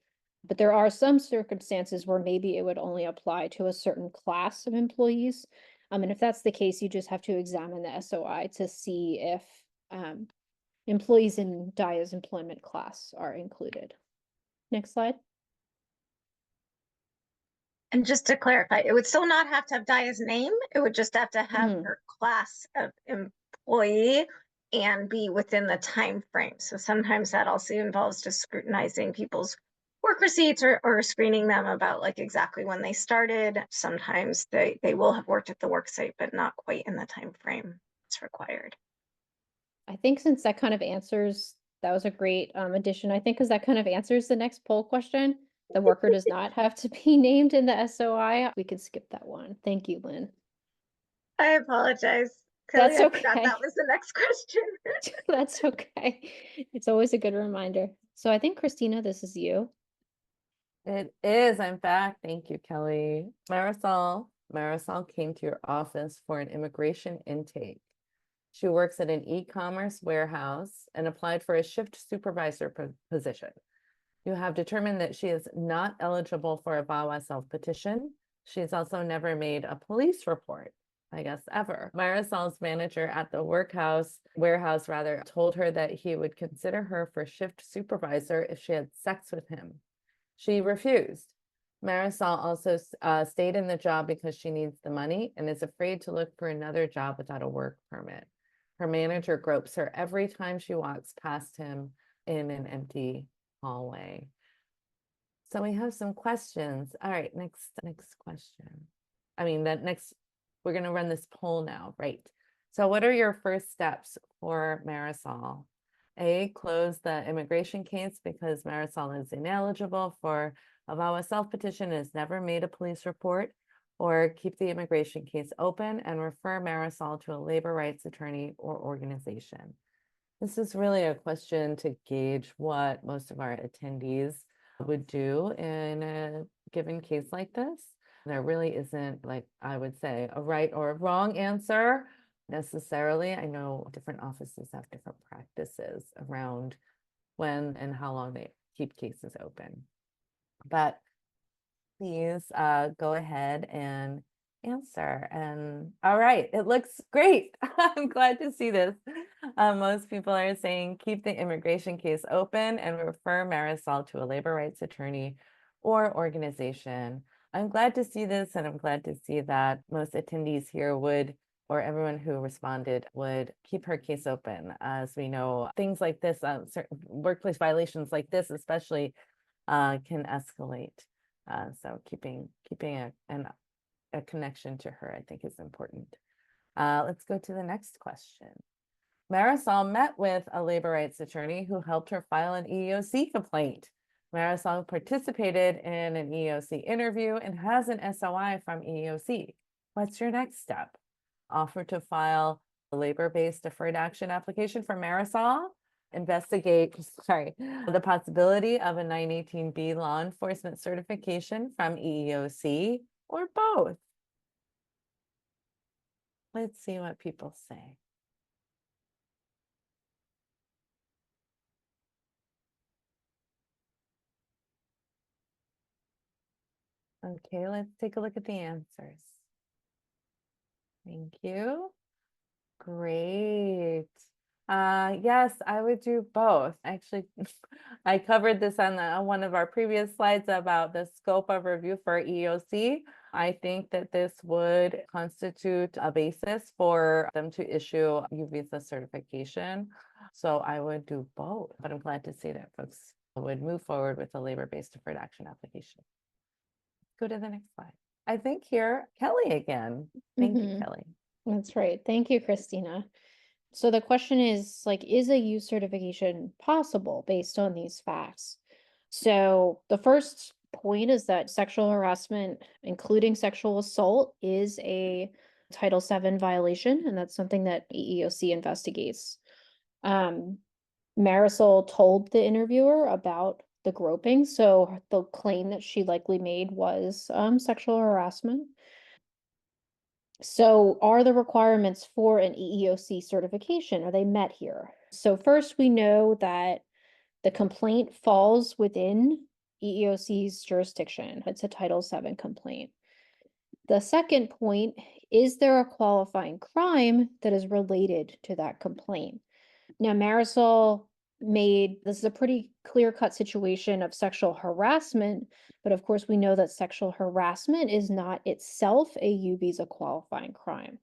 But there are some circumstances where maybe it would only apply to a certain class of employees. And if that's the case, you just have to examine the SOI to see if employees in DIA's employment class are included. Next slide. And just to clarify, it would still not have to have DIA's name. It would just have to have her class of employee and be within the time frame. So sometimes that also involves just scrutinizing people's work receipts or screening them about like exactly when they started. Sometimes they will have worked at the work site, but not quite in the time frame it's required. I think since that kind of answers, that was a great addition, I think, because that kind of answers the next poll question. The worker does not have to be named in the SOI. We can skip that one. Thank you, Lynn. I apologize. That's Kelly, okay. I forgot that was the next question. That's okay. It's always a good reminder. So I think, Cristina, this is you. It is. I'm back. Thank you, Kelly. Marisol came to your office for an immigration intake. She works at an e-commerce warehouse and applied for a shift supervisor position. You have determined that she is not eligible for a VAWA self-petition. She's also never made a police report, I guess, ever. Marisol's manager at the warehouse told her that he would consider her for shift supervisor if she had sex with him. She refused. Marisol also stayed in the job because she needs the money and is afraid to look for another job without a work permit. Her manager gropes her every time she walks past him in an empty hallway. So we have some questions. All right, next question. We're going to run this poll now, right? So what are your first steps for Marisol? A, close the immigration case because Marisol is ineligible for a VAWA self-petition and has never made a police report, or keep the immigration case open and refer Marisol to a labor rights attorney or organization. This is really a question to gauge what most of our attendees would do in a given case like this. There really isn't, like I would say, a right or a wrong answer necessarily. I know different offices have different practices around when and how long they keep cases open. But please go ahead and answer. And all right, it looks great. I'm glad to see this. Most people are saying keep the immigration case open and refer Marisol to a labor rights attorney or organization. I'm glad to see this, and I'm glad to see that most attendees here would, or everyone who responded would, keep her case open. As we know, things like this, certain workplace violations like this especially, can escalate. So keeping a connection to her, I think, is important. Let's go to the next question. Marisol met with a labor rights attorney who helped her file an EEOC complaint. Marisol participated in an EEOC interview and has an SOI from EEOC. What's your next step? Offer to file a labor-based deferred action application for Marisol? Investigate, the possibility of a 918B law enforcement certification from EEOC, or both? Let's see what people say. Okay, let's take a look at the answers. Thank you. Great. Yes, I would do both. Actually, I covered this on one of our previous slides about the scope of review for EEOC. I think that this would constitute a basis for them to issue U visa certification. So I would do both, but I'm glad to see that folks would move forward with a labor-based deferred action application. Go to the next slide. I think here, Kelly again. Thank you, Kelly. That's right. Thank you, Cristina. So the question is like, is a U certification possible based on these facts? So the first point is that sexual harassment, including sexual assault, is a Title VII violation, and that's something that EEOC investigates. Marisol told the interviewer about the groping, so the claim that she likely made was sexual harassment. So are the requirements for an EEOC certification, are they met here? So first, we know that the complaint falls within EEOC's jurisdiction. It's a Title VII complaint. The second point, is there a qualifying crime that is related to that complaint? Now, Marisol this is a pretty clear-cut situation of sexual harassment, but of course we know that sexual harassment is not itself a U visa qualifying crime.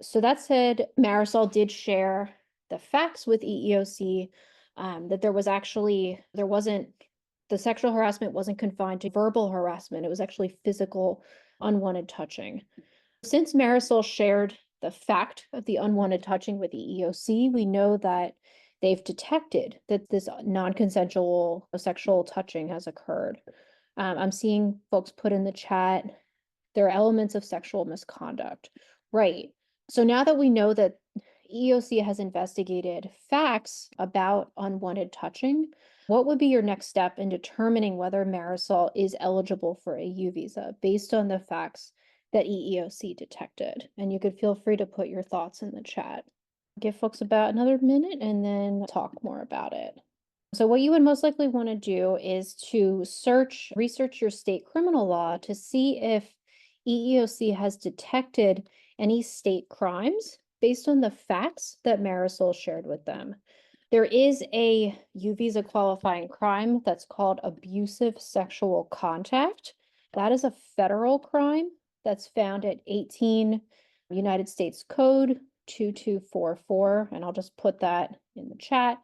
So that said, Marisol did share the facts with EEOC, that the sexual harassment wasn't confined to verbal harassment. It was actually physical, unwanted touching. Since Marisol shared the fact of the unwanted touching with EEOC, we know that they've detected that this non-consensual sexual touching has occurred. I'm seeing folks put in the chat, there are elements of sexual misconduct. Right. So now that we know that EEOC has investigated facts about unwanted touching, what would be your next step in determining whether Marisol is eligible for a U visa based on the facts that EEOC detected? And you could feel free to put your thoughts in the chat. Give folks about another minute and then talk more about it. So what you would most likely want to do is to research your state criminal law to see if EEOC has detected any state crimes based on the facts that Marisol shared with them. There is a U visa qualifying crime that's called abusive sexual contact. That is a federal crime that's found at 18 United States Code 2244, and I'll just put that in the chat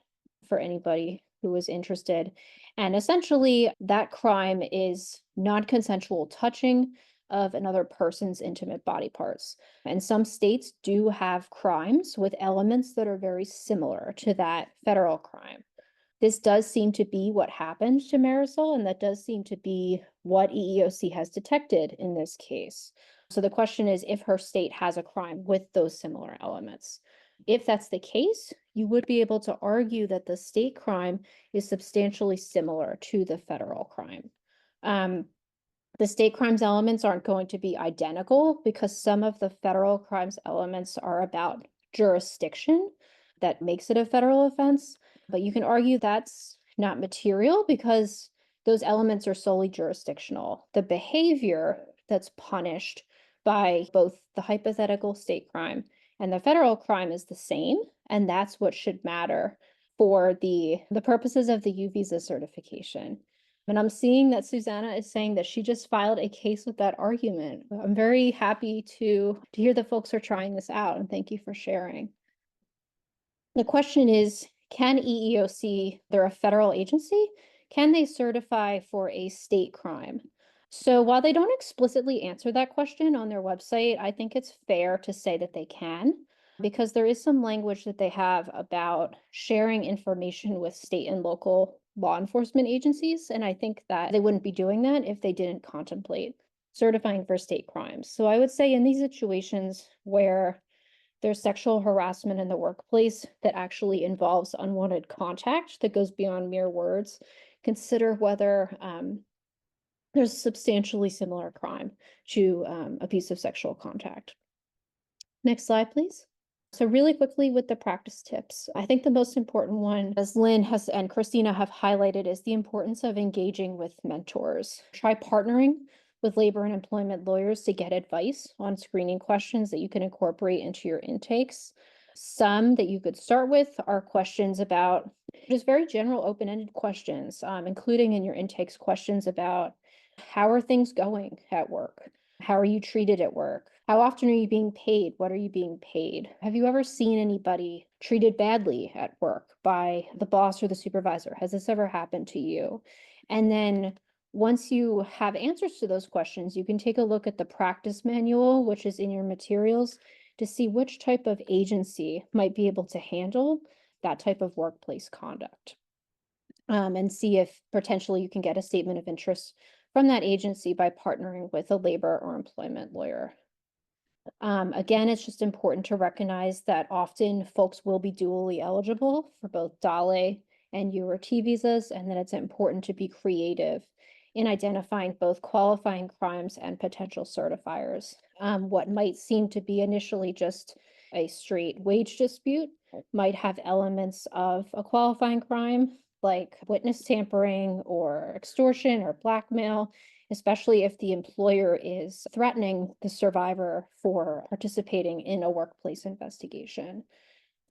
for anybody who is interested. And essentially, that crime is non-consensual touching of another person's intimate body parts. And some states do have crimes with elements that are very similar to that federal crime. This does seem to be what happened to Marisol, and that does seem to be what EEOC has detected in this case. So the question is if her state has a crime with those similar elements. If that's the case, you would be able to argue that the state crime is substantially similar to the federal crime. The state crimes elements aren't going to be identical because some of the federal crimes elements are about jurisdiction that makes it a federal offense. But you can argue that's not material because those elements are solely jurisdictional. The behavior that's punished by both the hypothetical state crime and the federal crime is the same, and that's what should matter for the purposes of the U visa certification. And I'm seeing that Susanna is saying that she just filed a case with that argument. I'm very happy to hear that folks are trying this out, and thank you for sharing. The question is, can EEOC, they're a federal agency, can they certify for a state crime? So while they don't explicitly answer that question on their website, I think it's fair to say that they can, because there is some language that they have about sharing information with state and local law enforcement agencies. And I think that they wouldn't be doing that if they didn't contemplate certifying for state crimes. So I would say in these situations where there's sexual harassment in the workplace that actually involves unwanted contact that goes beyond mere words, consider whether there's a substantially similar crime to a piece of sexual contact. Next slide, please. So really quickly with the practice tips, I think the most important one, as Lynn has and Cristina have highlighted, is the importance of engaging with mentors. Try partnering with labor and employment lawyers to get advice on screening questions that you can incorporate into your intakes. Some that you could start with are questions about just very general open-ended questions, including in your intakes questions about how are things going at work? How are you treated at work? How often are you being paid? What are you being paid? Have you ever seen anybody treated badly at work by the boss or the supervisor? Has this ever happened to you? And then once you have answers to those questions, you can take a look at the practice manual, which is in your materials, to see which type of agency might be able to handle that type of workplace conduct. And see if potentially you can get a statement of interest from that agency by partnering with a labor or employment lawyer. Again, it's just important to recognize that often folks will be dually eligible for both DALE and U or T visas, and that it's important to be creative in identifying both qualifying crimes and potential certifiers. What might seem to be initially just a straight wage dispute might have elements of a qualifying crime, like witness tampering or extortion or blackmail, especially if the employer is threatening the survivor for participating in a workplace investigation.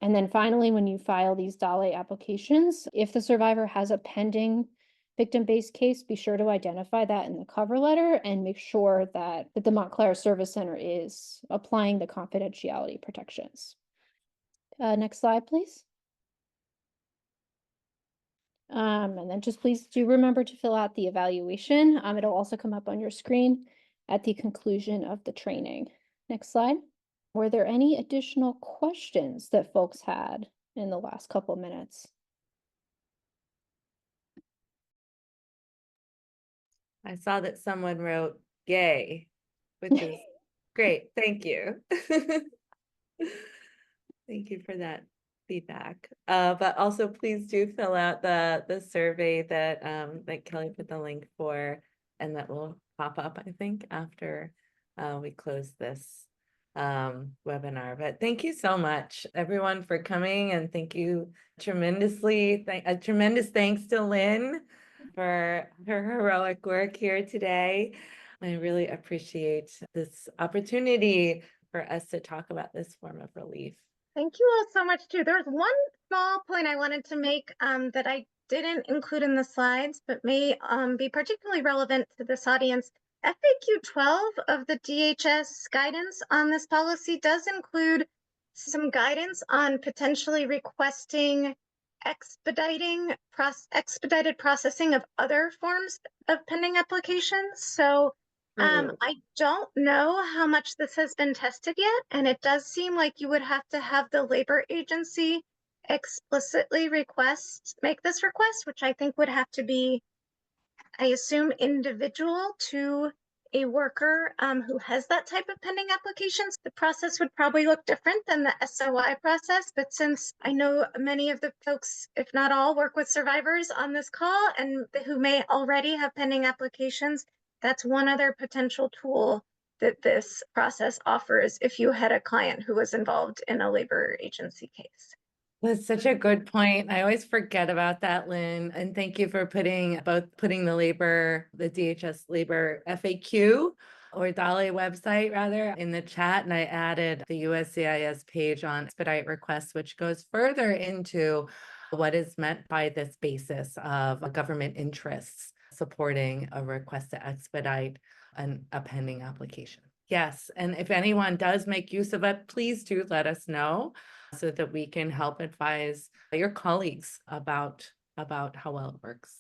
And then finally, when you file these DALE applications, if the survivor has a pending victim-based case, be sure to identify that in the cover letter and make sure that the Montclair Service Center is applying the confidentiality protections. Next slide, please. And then just please do remember to fill out the evaluation. It'll also come up on your screen at the conclusion of the training. Next slide. Were there any additional questions that folks had in the last couple of minutes? I saw that someone wrote gay, which is great. Thank you. Thank you for that feedback. But also please do fill out the survey that that Kelly put the link for, and that will pop up, I think, after we close this webinar. But thank you so much, everyone, for coming, and thank you tremendously. A tremendous thanks to Lynn for her heroic work here today. I really appreciate this opportunity for us to talk about this form of relief. Thank you all so much too. There's one small point I wanted to make that I didn't include in the slides, but may be particularly relevant to this audience. FAQ 12 of the DHS guidance on this policy does include some guidance on potentially requesting expedited processing of other forms of pending applications. So I don't know how much this has been tested yet, and it does seem like you would have to have the labor agency explicitly make this request, which I think would have to be, I assume, individual to a worker who has that type of pending applications. The process would probably look different than the SOI process, but since I know many of the folks, if not all, work with survivors on this call and who may already have pending applications, that's one other potential tool that this process offers if you had a client who was involved in a labor agency case. That's such a good point. I always forget about that, Lynn. And thank you for putting the DHS labor FAQ or DALI website rather in the chat. And I added the USCIS page on expedite requests, which goes further into what is meant by this basis of government interests supporting a request to expedite a pending application. Yes, and if anyone does make use of it, please do let us know so that we can help advise your colleagues about how well it works.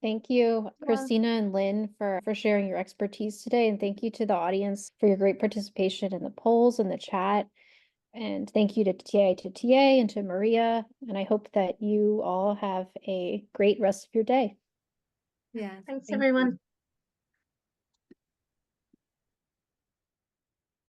Thank you, Yeah. Cristina and Lynn, for sharing your expertise today. And thank you to the audience for your great participation in the polls and the chat. And thank you to TA and to Maria. And I hope that you all have a great rest of your day. Yeah. Thanks, everyone.